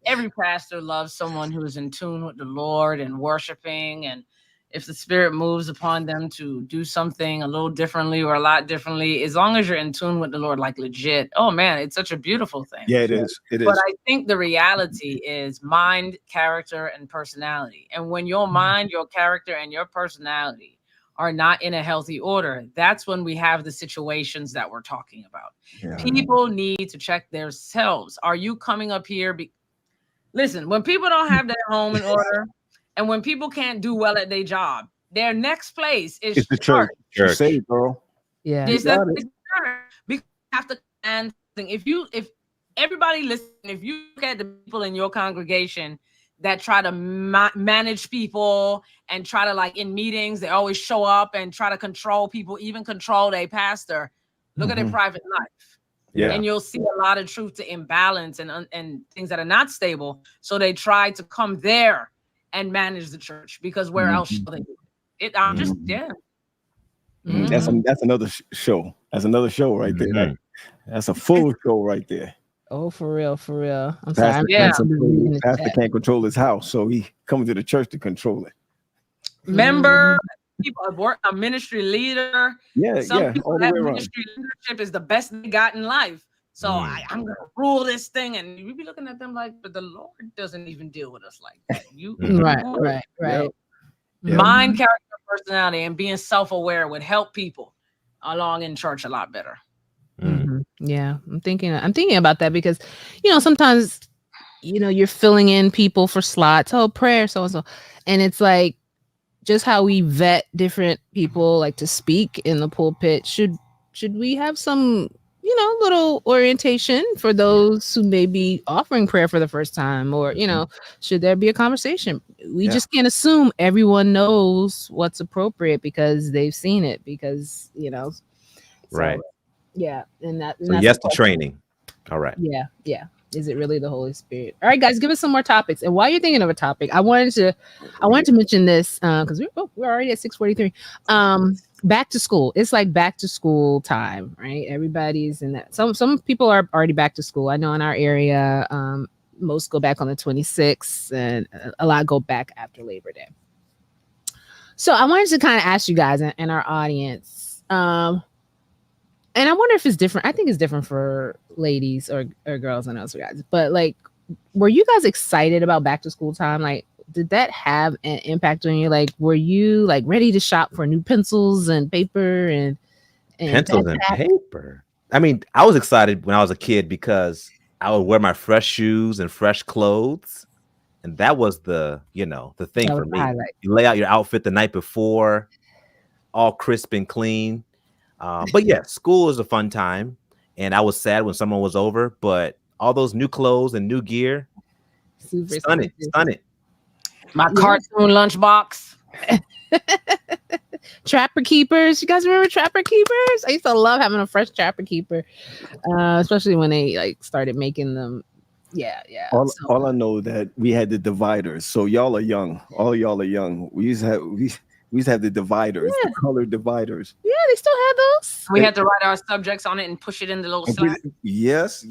every pastor loves someone who is in tune with the Lord and worshiping. And if the Spirit moves upon them to do something a little differently or a lot differently, as long as you're in tune with the Lord, like legit, oh man, it's such a beautiful thing. Yeah, it is. It is. But I think the reality is mind, character, and personality. And when your mind, your character, and your personality are not in a healthy order, that's when we have the situations that we're talking about. Yeah. People need to check themselves. Are you coming up here? Listen, when people don't have their home in order, and when people can't do well at their job, their next place is It's the church. You say it, girl. Yeah. It's the church. Because you have to plan something. If everybody listen, if you look at the people in your congregation that try to manage people and try to, like, in meetings, they always show up and try to control people, even control their pastor. Look at their private life. Yeah. And you'll see a lot of truth to imbalance and things that are not stable. So they try to come there and manage the church, because where else should they do it? I'm just, yeah. That's another show. That's another show right there. That's a full show right there. Oh, for real. I'm Pastor, sorry. Pastor can't control his house, so he comes to the church to control it. Member, people have worked, a ministry leader. Some people all the that way around. ministry leadership is the best they got in life. So I'm gonna rule this thing, and you be looking at them like, but the Lord doesn't even deal with us like that. You Right. Yep. Mind, character, personality, and being self-aware would help people along in church a lot better. Yeah, I'm thinking about that because, sometimes, you're filling in people for slots. Oh, prayer, so and so, and it's like just how we vet different people, like to speak in the pulpit. Should we have some, little orientation for those who may be offering prayer for the first time, or should there be a conversation? We just can't assume everyone knows what's appropriate because they've seen it, because Right. Yeah, and that's yes to training. All right. Yeah. Is it really the Holy Spirit? All right, guys, give us some more topics. And while you're thinking of a topic, I wanted to mention this because we're already at 6:43. Back to school. It's like back to school time, right? Everybody's in that. Some people are already back to school. I know in our area, most go back on the 26th, and a lot go back after Labor Day. So I wanted to kind of ask you guys and our audience. And I wonder if it's different. I think it's different for ladies or girls and us guys. But like, were you guys excited about back to school time? Like, did that have an impact on you? Like, were you like ready to shop for new pencils and paper and pencils and paper? I mean, I was excited when I was a kid because I would wear my fresh shoes and fresh clothes. And that was the thing for me. You lay out your outfit the night before, all crisp and clean. But yeah, school is a fun time, and I was sad when someone was over. But all those new clothes and new gear, stun it. My cartoon lunchbox, Trapper Keepers. You guys remember Trapper Keepers? I used to love having a fresh Trapper Keeper, especially when they like started making them. Yeah. All I know that we had the dividers. So y'all are young. All of y'all are young. We used to have the dividers, the color dividers. Yeah, they still had those. We had to write our subjects on it and push it in the little slot. Yes.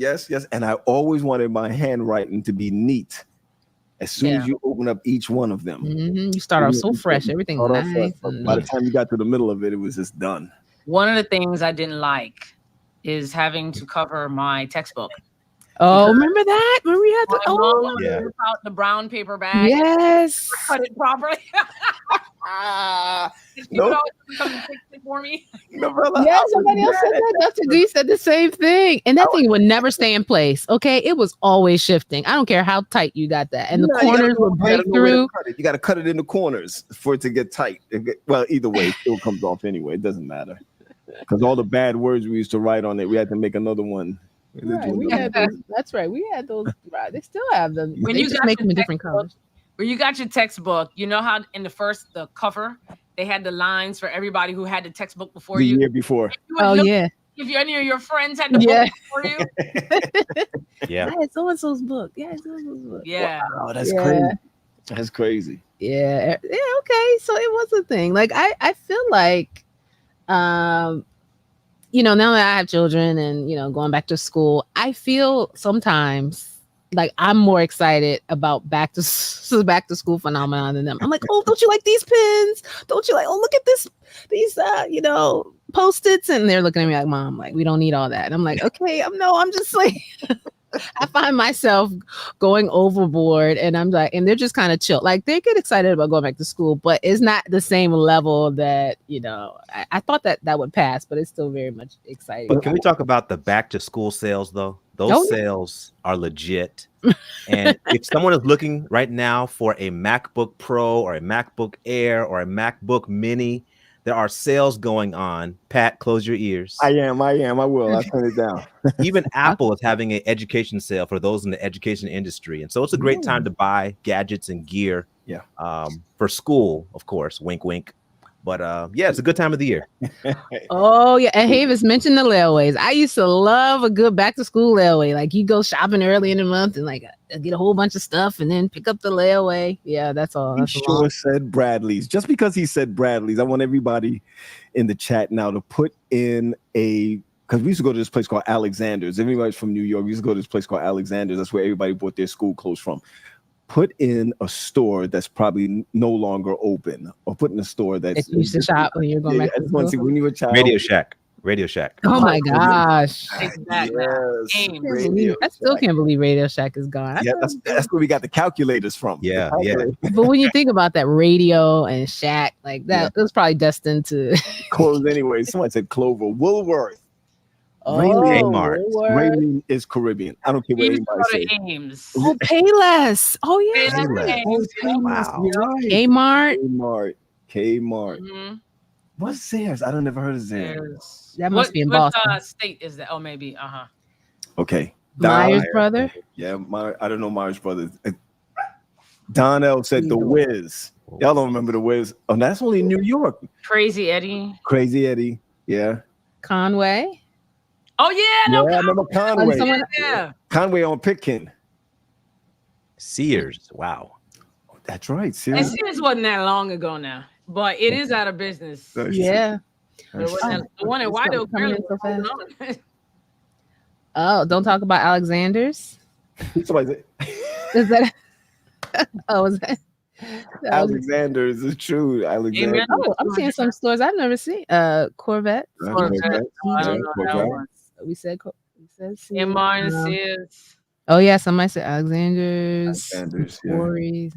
And I always wanted my handwriting to be neat. As soon as you open up each one of them, you start off so fresh. Everything nice. By the time you got to the middle of it, it was just done. One of the things I didn't like is having to cover my textbook. Oh, remember that? Remember we had to. My mom Oh, would Yeah. rip out the brown paper bag, yes. cut it properly. She would No, always come and fix it for me. Novella, Yeah, I was somebody else said mad. that. Dr. D said the same thing. And that thing would never stay in place. Okay. It was always shifting. I don't care how tight you got that. And the No, you gotta corners know- would you gotta break know where to through. cut it. You got to cut it in the corners for it to get tight. Well, either way, it still comes off anyway. It doesn't matter. Because all the bad words we used to write on it, we had to make another one. Right, we had those. That's right. We had those. Right, they still have them. When They you just got make your them in different textbook, colors. Where you got your textbook, you know how in the cover, they had the lines for everybody who had the textbook before The you? year before. If you would Oh look- yeah, If any of your friends had the Yeah. book before you. Yeah. I had so and so's book. Yeah, so and so's book. Yeah. Oh, that's Yeah. crazy. That's crazy. Yeah. Okay. So it was a thing. Like I feel like, now that I have children and going back to school, I feel sometimes like I'm more excited about back to school phenomenon than them. I'm like, oh, don't you like these pins? Don't you like? Oh, look at these Post-its, and they're looking at me like, Mom, like we don't need all that. And I'm like, okay, I'm just like. I find myself going overboard, and I'm like, and they're just kind of chill. Like they get excited about going back to school, but it's not the same level that I thought that would pass, but it's still very much exciting. But can we talk about the back to school sales though? Those sales are legit. And if someone is looking right now for a MacBook Pro or a MacBook Air or a MacBook Mini, there are sales going on. Pat, close your ears. I am. I will. I'll turn it down. Even Apple is having an education sale for those in the education industry. And so it's a great time to buy gadgets and gear. Yeah. For school, of course. Wink, wink. But yeah, it's a good time of the year. Oh yeah, and Havis mentioned the layaways. I used to love a good back to school layaway. Like you go shopping early in the month and like get a whole bunch of stuff and then pick up the layaway. Yeah, that's all. He That's sure said Bradley's. Just because he said Bradley's, I want everybody in the chat now to put in because we used to go to this place called Alexander's. Everybody's from New York. We used to go to this place called Alexander's. That's where everybody bought their school clothes from. Put in a store that's probably no longer open, or put in a store that's you used to shop when you were going back I to just want to see school. when you were a child. Radio Shack. Oh my gosh. Exactly. I still can't believe Radio Shack is gone. Yeah, that's where we got the calculators from. Yeah, But when you think about that, Radio and Shack, like that, it was probably destined to close anyway. Someone said Clover, Woolworth. Kmart. Raymond is Caribbean. I don't care what anybody says. Ames. Oh, Payless. Oh yeah. Wow. Kmart. Kmart. Mhm. What's theirs? I don't never heard of theirs. That must be in what Boston. state is that? Oh, maybe. Okay. Myers brother. Yeah, I don't know Myers Brothers. Donnell said the Wiz. Y'all don't remember the Wiz. Oh, that's only in New York. Crazy Eddie. Crazy Eddie. Yeah. Conway. Oh yeah, no. Yeah, I remember Conway. Yeah. Conway on Pitkin. Sears. Wow. That's right. And Seriously. Sears wasn't that long ago now, but it is out of business. Yeah. The one in White Oak coming in apparently so was fast. holding on. Oh, don't talk about Alexander's. Somebody said, Is that? Oh, is that? Alexander's is true. Alexander. Amen. Oh, I'm seeing some stores I've never seen. Corvette. Corvette. I don't know that one. We said Sears. And Martin Sears. Oh yeah, somebody said Alexander's. Alexander's, yeah. Quarries.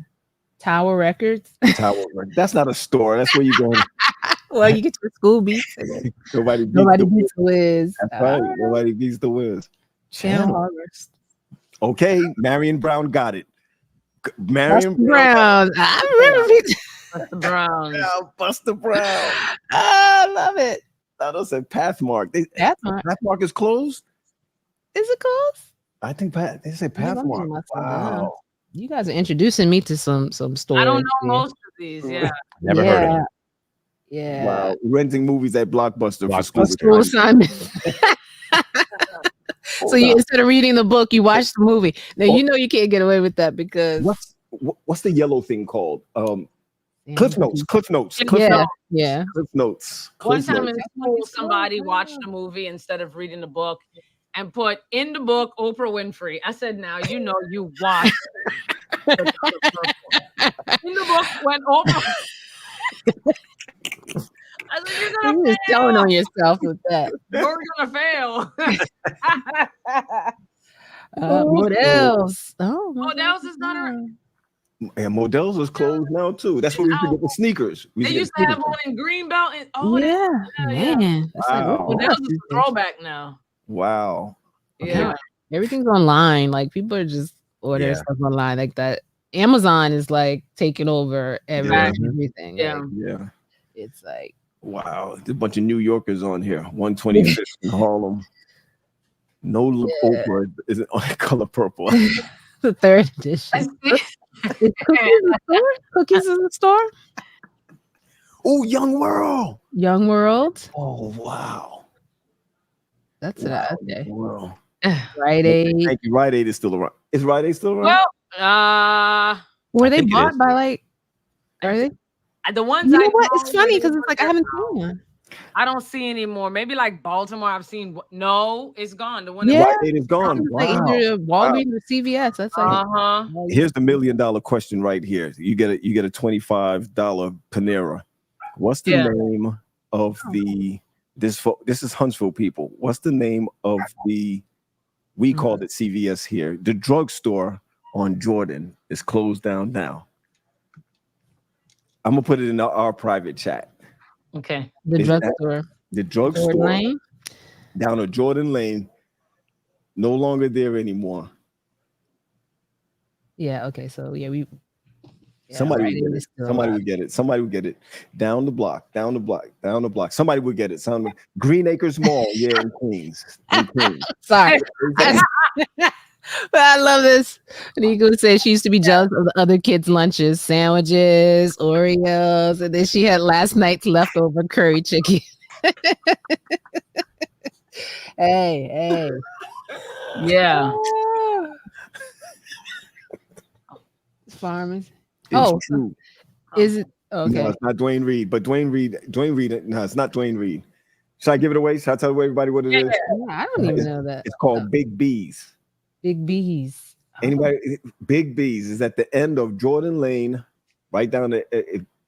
Tower Records. Tower. That's not a store. That's where you go. Well, you get your school beats. Nobody Beats Wiz. That's right. Nobody beats the Wiz. Channel Harvest. Okay, Marion Brown got it. Marion Brown. I remember. Buster Brown. Yeah, Buster Brown. I love it. I don't say Pathmark. Pathmark. Pathmark is closed. Is it closed? I think they say Pathmark. Wow. You guys are introducing me to some stores. I don't know most of these. Yeah. Never heard of it. Yeah. Wow. Renting movies at Blockbuster for school. School assignment. So you, instead of reading the book, you watch the movie. Now you know you can't get away with that because what's the yellow thing called? Cliff Notes. Cliff Notes. Yeah. Cliff Notes. One time in school, somebody watched the movie instead of reading the book and put in the book Oprah Winfrey. I said, now you know you watched. In the book when Oprah. I said, you're You're gonna just telling on yourself with that. You're gonna fail. Models. Oh, Models is not a. And Models is closed now too. That's where we used to get the sneakers. We They used used to to get have one in Greenbelt. And, Yeah, yeah. man. It's like, Wow. Models is a throwback now. Wow. Yeah. Everything's online. Like people are just ordering stuff online like that. Amazon is like taking over everything. Yeah. Like, Yeah. it's like, wow. There's a bunch of New Yorkers on here. 125th in Harlem. No Oprah isn't on color purple. the third edition. Is Cookies in the store? Cookies in the store? Oh, Young World. Young World. Oh, wow. That's Wow. it. Okay. Wow. Rite Aid. Thank you. Rite Aid is still around. Is Rite Aid still around? Well, were I they think it bought is. by like? Are they? the ones You I know what? know It's funny because it's like I they're haven't gone. seen one. I don't see anymore. Maybe like Baltimore. I've seen. No, it's gone. The one. Yeah. Rite Aid is gone. It's like Wow. either Walgreens or CVS. That's like. Here's the $1 million question right here. You get a $25 Panera. What's the name of the this is Huntsville people? What's the name of the we called it CVS here? The drugstore on Jordan is closed down now. I'm gonna put it in our private chat. Okay. The drugstore. The drugstore down on Jordan Lane, no longer there anymore. Yeah. Okay. So yeah, we. Yeah, Somebody Rite would Aid get is it. still Somebody alive. would get it. Somebody would get it. Down the block. Down the block. Down the block. Somebody would get it. Green Acres Mall. Yeah, in Queens. In Queens. Sorry. But I love this. Nico said she used to be jealous of the other kids' lunches, sandwiches, Oreos, and then she had last night's leftover curry chicken. Hey. Yeah. Farmers. It's true. Is it okay? No, it's not Dwayne Reed, but Dwayne Reed. No, it's not Dwayne Reed. Should I give it away? Should I tell everybody what it is? I don't even know that. It's called Big B's. Big B's. Anybody? Big B's is at the end of Jordan Lane, right down there.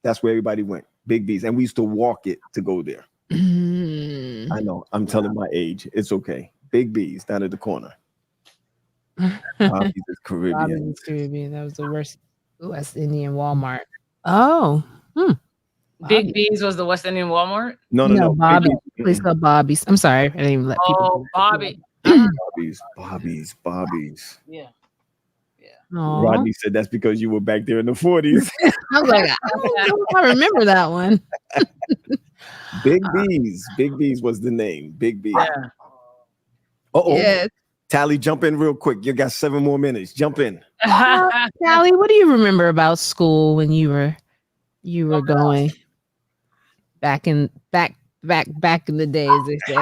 That's where everybody went. Big B's, and we used to walk it to go there. I know. I'm telling my age. It's okay. Big B's down at the corner. Bobby's is Caribbean. Bobby's is Caribbean. That was the worst West Indian Walmart. Oh. Big B's was the West Indian Walmart? No. Bobby. Please call Bobby's. I'm sorry. I didn't even let people. Bobby. Bobby's. Yeah. Aww. Rodney said that's because you were back there in the 40s. I was like, I don't know if I remember that one. Big B's. Big B's was the name. Big B's. Yeah. Uh-oh. Yes. Tally, jump in real quick. You got 7 more minutes. Jump in. Tally, what do you remember about school when you were going back in the days, they say?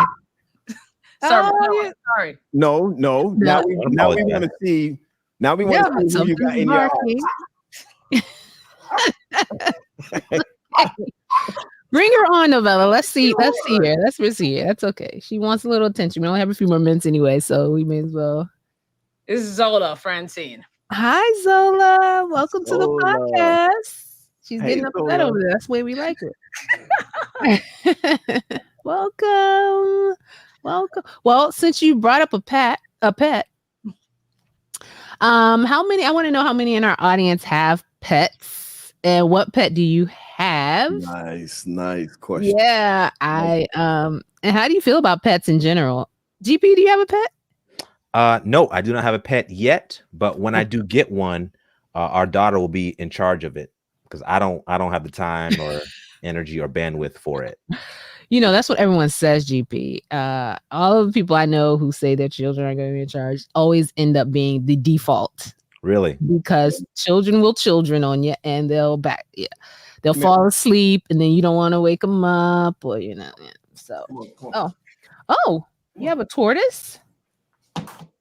Sorry. No. Now we want to see. Now we want to see who you got in your eyes. Bring her on, Novella. Let's see her. Let's see her. That's okay. She wants a little attention. We only have a few more minutes anyway, so we may as well. This is Zola Francine. Hi, Zola. Welcome to the podcast. She's getting upset over there. That's the way we like it. Welcome. Well, since you brought up a pet, how many? I want to know how many in our audience have pets, and what pet do you have? Nice question. Yeah, and how do you feel about pets in general? GP, do you have a pet? No, I do not have a pet yet, but when I do get one, our daughter will be in charge of it because I don't have the time or energy or bandwidth for it. You know, that's what everyone says, GP. All of the people I know who say their children are going to be in charge always end up being the default. Really? Because children will children on you, and they'll fall asleep, and then you don't want to wake them up, or So, oh, you have a tortoise?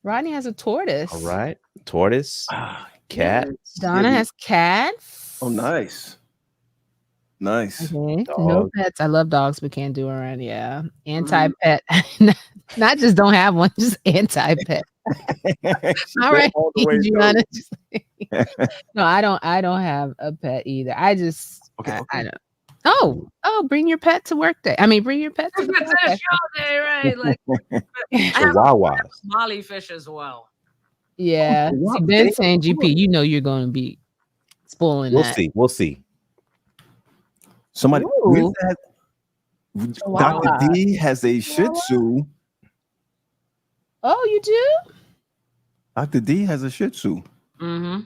Rodney has a tortoise. All right, tortoise, cat. Donna has cats. Oh, nice. Okay. No pets. I love dogs, but can't do around. Yeah. Anti-pet. Not just don't have one, just anti-pet. All right. No, I don't have a pet either. I just I don't. Oh, bring your pet to work day. I mean, bring your pet to the show day, right? Like Chihuahuas. Molly fish as well. Yeah. Wow, See, Ben damn. saying GP, you know you're going to be spoiling We'll that. see. We'll see. Somebody Ooh. Dr. Chihuahua. D has a Shih Tzu. Oh, you do? Dr. D has a Shih Tzu. Mm-hmm.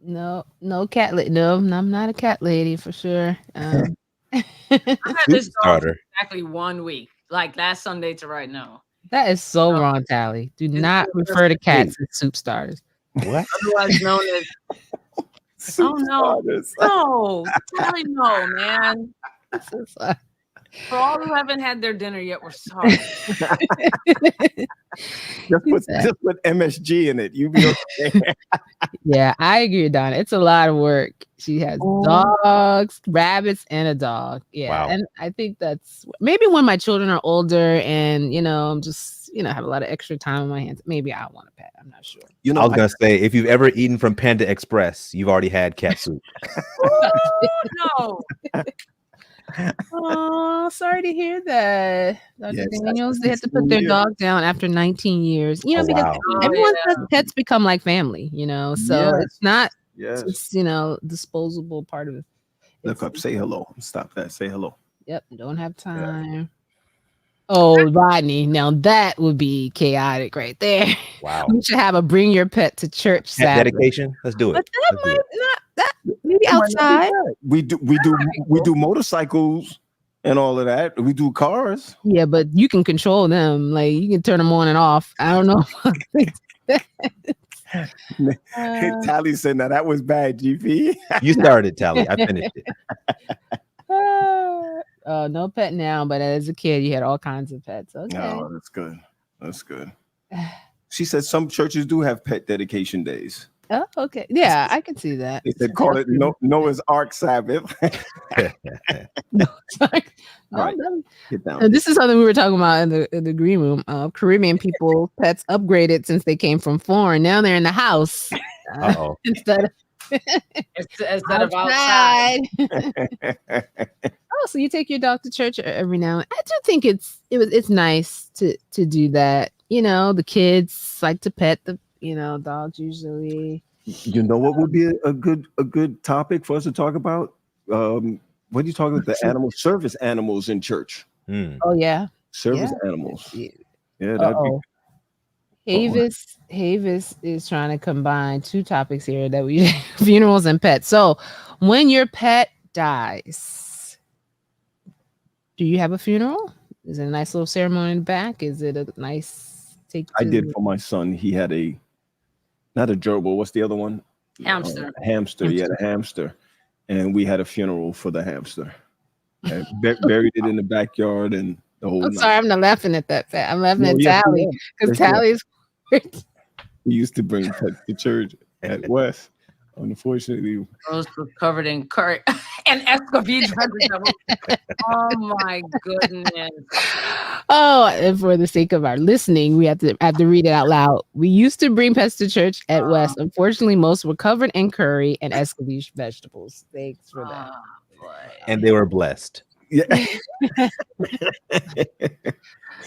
No cat lady. No, I'm not a cat lady for sure. I had this Soup dog for starter. exactly 1 week, like last Sunday to right now. That is so No. wrong, Tally. Do It's not just- refer to cats as soup starters. What? Otherwise known as Soup no. starters. no, Sally, no, man. So sorry. For all who haven't had their dinner yet, we're sorry. Just put MSG in it. You be okay. Yeah, I agree with Donna. It's a lot of work. She has dogs, rabbits, and a dog. Yeah. Wow. And I think that's maybe when my children are older and, I'm just, have a lot of extra time on my hands. Maybe I want a pet. I'm not sure. I was gonna say, if you've ever eaten from Panda Express, you've already had cat soup. No. Oh, sorry to hear that. Dr. Yes, Daniels, they had to that's put their weird. dog down after 19 years. Oh, Because wow. everyone yeah. says pets become like family, so Yes. it's not Yes. just, disposable part of it. Look up. Say hello. Stop that. Say hello. Yep, don't have time. Oh, Rodney, now that would be chaotic right there. Wow. We should have a bring your pet to church Cat Saturday. dedication. Let's do it. But that Let's do might it. not maybe outside. We do motorcycles and all of that. We do cars. Yeah, but you can control them. Like you can turn them on and off. I don't know. Tally said, "Now that was bad, GP." You started, Tally. I finished it. No pet now, but as a kid, you had all kinds of pets. Okay. Oh, that's good. That's good. She said some churches do have pet dedication days. Oh, okay. Yeah, I can see that. They said call it Noah's Ark Sabbath. Sorry. All right. No, Get down. this is something we were talking about in the green room. Caribbean people, pets upgraded since they came from foreign. Now they're in the house Uh-oh. instead of Instead of outside. Oh, so you take your dog to church every now and I do think it's nice to do that. The kids like to pet the dogs usually. You know what would be a good topic for us to talk about? What are you talking about? The animal service animals in church. Oh yeah. Service animals. Yeah, that'd be Havis is trying to combine two topics here that we funerals and pets. So when your pet dies, do you have a funeral? Is it a nice little ceremony in the back? Is it a nice take? I did for my son. He had not a gerbil. What's the other one? Hamster. Hamster. He had a hamster. And we had a funeral for the hamster. And buried it in the backyard and the whole I'm night. sorry, I'm not laughing at that. I'm laughing at yes, Tally because Tally's. We used to bring pets to church at West. Unfortunately, Those were covered in curry and escovitch vegetables. Oh my goodness! Oh, and for the sake of our listening, we have to read it out loud. We used to bring pets to church at West. Unfortunately, most were covered in curry and escovitch vegetables. Thanks for that. And they were blessed. yeah.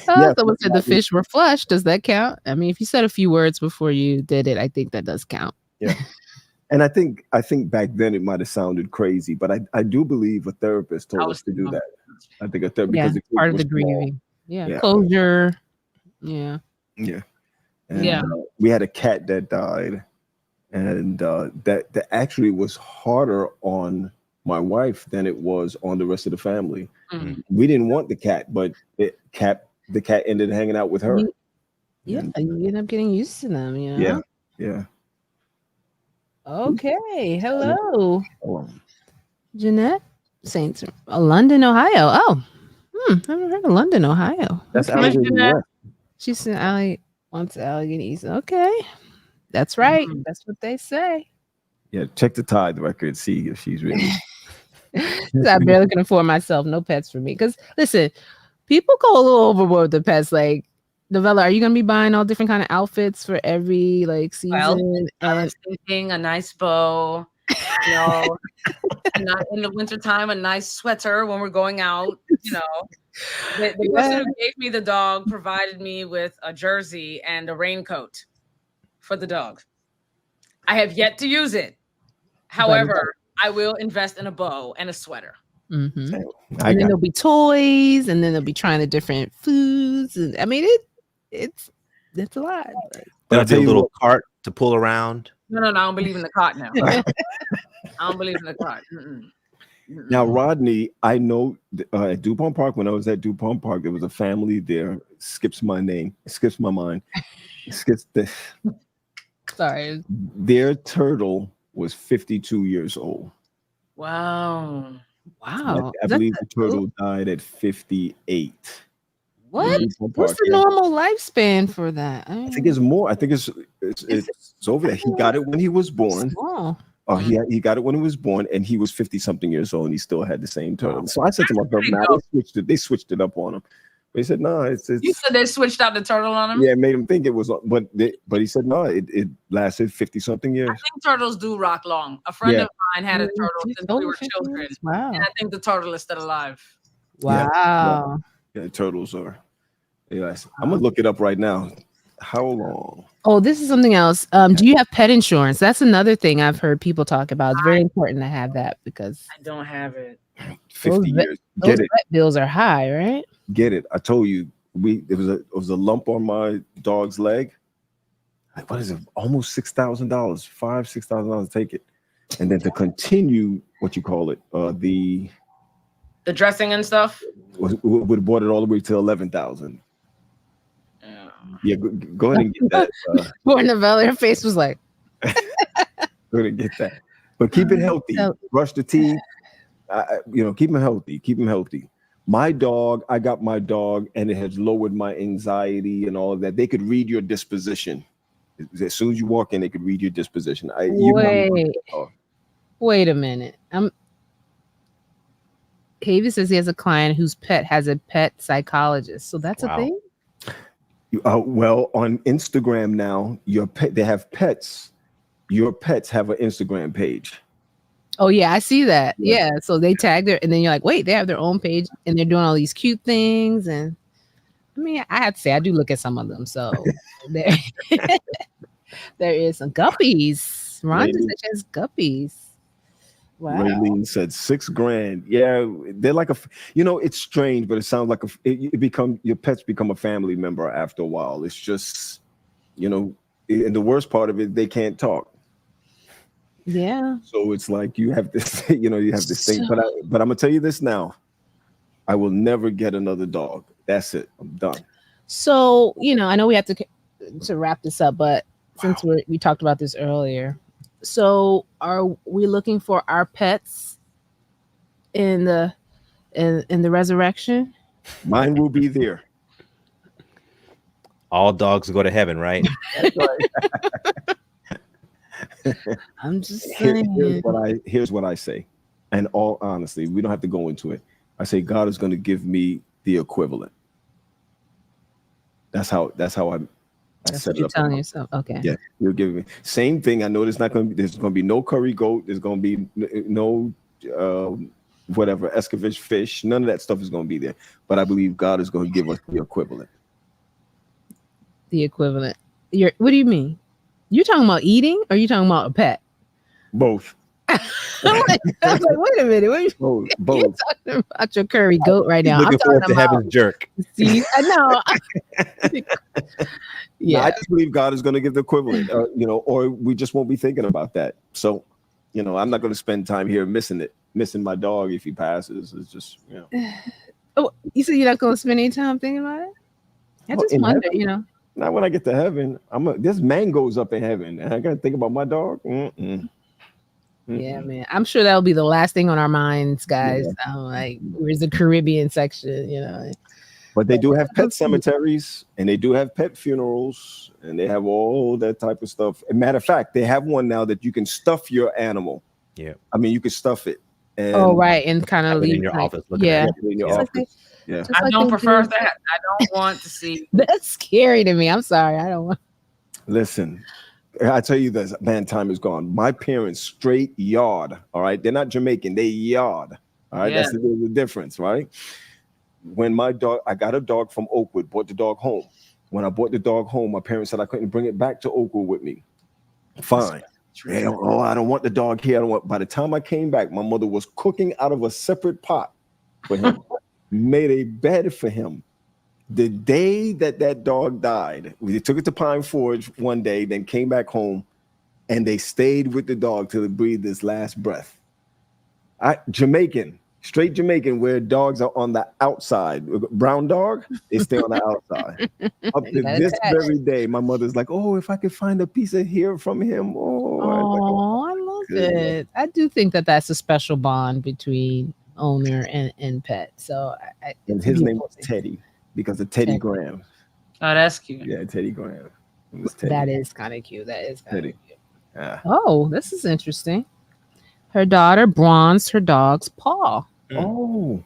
Someone said the fish were flushed. Does that count? I mean, if you said a few words before you did it, I think that does count. Yeah. And I think back then it might have sounded crazy, but I do believe a therapist told us to do that. I think a therapist because part of the grieving. Yeah. Closure. Yeah. Yeah. And, we had a cat that died, and that actually was harder on my wife than it was on the rest of the family. Mm-hmm. We didn't want the cat, but the cat ended up hanging out with her. You end up getting used to them, Yeah. Okay. Hello. Jeanette Saints, London, Ohio. Oh, I've never heard of London, Ohio. That's Jeanette. She said Allie wants Allegheny East. Okay. That's right. Mm-hmm. That's what they say. Yeah, check the Tide record, see if she's really. I barely can afford myself. No pets for me. Because listen, people go a little overboard with the pets. Like, Novella, are you gonna be buying all different kind of outfits for every season? Well, I was thinking a nice bow. Not in the wintertime, a nice sweater when we're going out. The person who gave me the dog provided me with a jersey and a raincoat. for the dog. I have yet to use it. However, I will invest in a bow and a sweater. Mm-hmm. And then there'll be toys, and then they'll be trying the different foods. And I mean, it's a lot. But I'll tell you a little cart to pull around. No, I don't believe in the cart now. I don't believe in the cart. Now, Rodney, I know at DuPont Park, when I was at DuPont Park, there was a family there. Skips my name. Skips my mind. Sorry. Their turtle was 52 years old. Wow. Wow. I believe the turtle died at 58. What? What's the normal lifespan for that? I think it's more. I think it's over there. He got it when he was born. Oh, he got it when he was born, and he was 50-something years old, and he still had the same turtle. So I said to myself, "Now they switched it up on him." But he said, "No, it's." You said they switched out the turtle on him. Yeah, it made him think it was, but he said, "No, it lasted 50-something years." I think turtles do rock long. A friend of mine had a turtle since we were children. Wow. And I think the turtle is still alive. Wow. Yeah, turtles are. Yes, I'm gonna look it up right now. How long? Oh, this is something else. Do you have pet insurance? That's another thing I've heard people talk about. It's very important to have that because I don't have it. 50 years. Those vet bills are high, right? Get it? I told you it was a lump on my dog's leg. Like, what is it? Almost $6,000, $6,000 to take it, and then to continue what you call it, the dressing and stuff. Would have bought it all the way to 11,000. Yeah, go ahead and get that. Poor Novella, her face was like. Go ahead and get that. But keep it healthy. Brush the teeth. Keep them healthy. Keep them healthy. I got my dog, and it has lowered my anxiety and all of that. They could read your disposition. As soon as you walk in, they could read your disposition. Wait a minute. Havy says he has a client whose pet has a pet psychologist. So that's a thing? Well, on Instagram now, they have pets. Your pets have an Instagram page. Oh yeah, I see that. Yeah, so they tag and then you're like, wait, they have their own page, and they're doing all these cute things. And I mean, I have to say, I do look at some of them. So there is some guppies. Rhonda said she has guppies. Wow. Raylene said $6,000. Yeah, they're like it's strange, but it sounds like your pets become a family member after a while. It's just, and the worst part of it, they can't talk. Yeah. So it's like you have this, thing. But I'm gonna tell you this now. I will never get another dog. That's it. I'm done. So, I know we have to wrap this up, but since we talked about this earlier. So are we looking for our pets in the resurrection? Mine will be there. All dogs go to heaven, right? That's right. I'm just saying. Here's what I say. And all honesty, we don't have to go into it. I say God is going to give me the equivalent. That's how I set it up. Telling yourself, okay. Yeah, you're giving me same thing. I know there's going to be no curry goat. There's going to be no whatever escovitch fish. None of that stuff is going to be there. But I believe God is going to give us the equivalent. The equivalent. What do you mean? You talking about eating, or you talking about a pet? Both. I was like, wait a minute. Both. You're talking about your curry goat right now. Looking forward to heaven's jerk. See, I know. Yeah, I just believe God is going to give the equivalent, or we just won't be thinking about that. So, I'm not going to spend time here missing my dog if he passes. It's just, Oh, you said you're not going to spend any time thinking about it? I just wonder, Not when I get to heaven. There's mangoes up in heaven, and I got to think about my dog. Yeah, man. I'm sure that'll be the last thing on our minds, guys. Yeah. Like, where's the Caribbean section, But they do have pet cemeteries, and they do have pet funerals, and they have all that type of stuff. As a matter of fact, they have one now that you can stuff your animal. Yeah. I mean, you can stuff it. And right. And kind of leave in your office. in your office. Yeah. I don't prefer that. I don't want to see. That's scary to me. I'm sorry. I don't want. Listen, I tell you this, man, time is gone. My parents straight yard. All right. They're not Jamaican. They yard. All right. Yeah. That's the difference, right? When I got a dog from Oakwood, brought the dog home. When I brought the dog home, my parents said I couldn't bring it back to Oakwood with me. Fine. Yeah, oh, I don't want the dog here. I don't want. By the time I came back, my mother was cooking out of a separate pot for him, made a bed for him. The day that dog died, we took it to Pine Forge one day, then came back home, and they stayed with the dog till it breathed its last breath. Jamaican, straight Jamaican, where dogs are on the outside. Brown dog, they stay on the outside. Up to this very day, my mother's like, oh, if I could find a piece of hair from him. Oh, I love it. I do think that that's a special bond between owner and pet. So, and his name was Teddy because of Teddy Graham. Oh, that's cute. Yeah, Teddy Graham. It was Teddy. That is kind of cute. That is kind of cute. Yeah. Oh, this is interesting. Her daughter bronzed her dog's paw. Oh.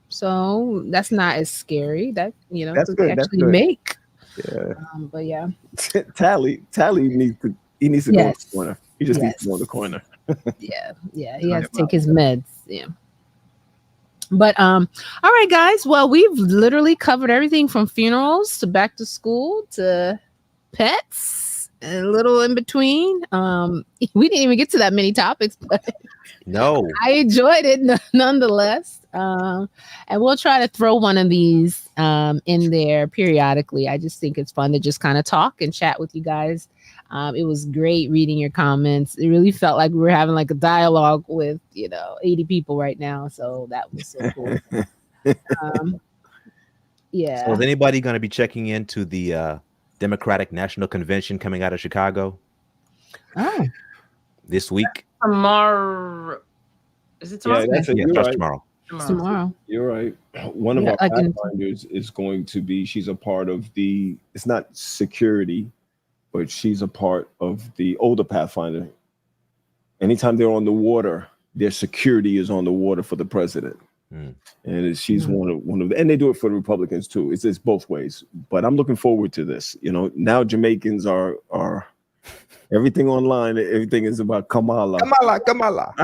So that's not as scary. That, you know, that's good. Actually make. Yeah. But yeah. Tally needs to go to the corner. He just needs to go to the corner. Yeah. He has to take his meds. Yeah. But all right, guys. Well, we've literally covered everything from funerals to back to school to pets, a little in between. We didn't even get to that many topics, but no, I enjoyed it nonetheless. And we'll try to throw one of these in there periodically. I just think it's fun to just kind of talk and chat with you guys. It was great reading your comments. It really felt like we were having like a dialogue with, 80 people right now. So that was so cool. Yeah. So is anybody going to be checking into the Democratic National Convention coming out of Chicago? Oh. This week? Tomorrow. Is it tomorrow? Yeah, tomorrow. Tomorrow. You're right. One of our pathfinders is going to be, she's a part of it's not security, but she's a part of the older Pathfinder. Anytime they're on the water, their security is on the water for the president. And she's one of and they do it for the Republicans too. It's both ways. But I'm looking forward to this. Now Jamaicans are everything online. Everything is about Kamala. About Kamala.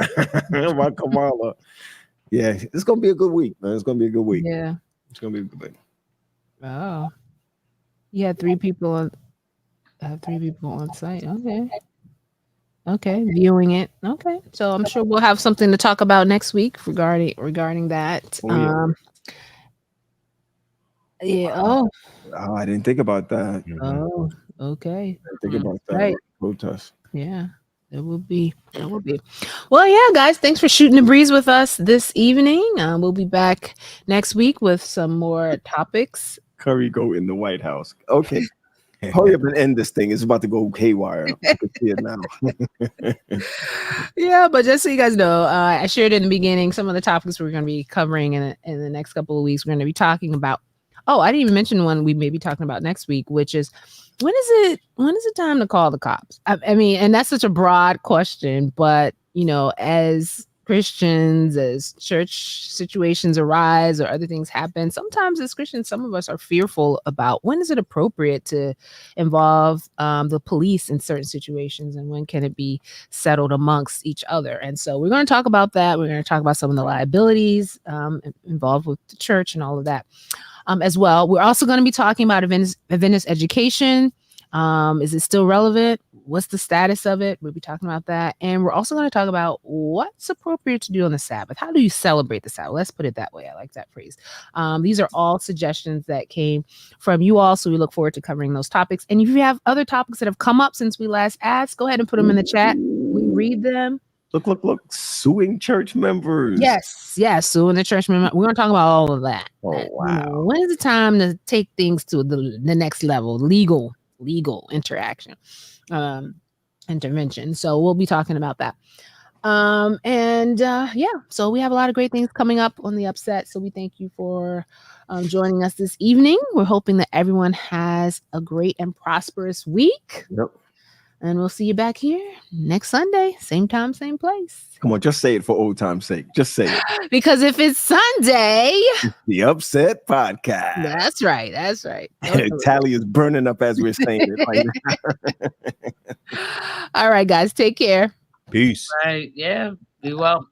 Yeah, it's gonna be a good week, man. It's gonna be a good week. Yeah, it's gonna be a good week. Oh, you had 3 people on. I have 3 people on site. Okay, viewing it. Okay, so I'm sure we'll have something to talk about next week regarding that. Oh, I didn't think about that. Oh, okay. I didn't think about that. Right. Protest. Yeah, it will be. Well, yeah, guys, thanks for shooting the breeze with us this evening. We'll be back next week with some more topics. Curry go in the White House. Okay. Hurry up and end this thing. It's about to go haywire. I can see it now. Yeah, but just so you guys know, I shared in the beginning some of the topics we're going to be covering in the next couple of weeks. We're going to be talking about. Oh, I didn't even mention one we may be talking about next week, which is when is it time to call the cops? I mean, and that's such a broad question, but as Christians, as church situations arise or other things happen, sometimes as Christians, some of us are fearful about when is it appropriate to involve the police in certain situations and when can it be settled amongst each other. And so we're going to talk about that. We're going to talk about some of the liabilities involved with the church and all of that as well. We're also going to be talking about Adventist education. Is it still relevant? What's the status of it? We'll be talking about that. And we're also going to talk about what's appropriate to do on the Sabbath. How do you celebrate the Sabbath? Let's put it that way. I like that phrase. These are all suggestions that came from you all. So we look forward to covering those topics. And if you have other topics that have come up since we last asked, go ahead and put them in the chat. We read them. Look, suing church members. Yes, suing the church member. We're going to talk about all of that. Oh, wow. When is the time to take things to the next level? Legal interaction. Intervention. So we'll be talking about that. So we have a lot of great things coming up on the UpSet. So we thank you for joining us this evening. We're hoping that everyone has a great and prosperous week. Yep. And we'll see you back here next Sunday, same time, same place. Come on, just say it for old time's sake. Just say it. Because if it's Sunday, it's the UpSet podcast. That's right. Tally is burning up as we're saying it right now. All right, guys, take care. Peace. Right. Yeah. Be well.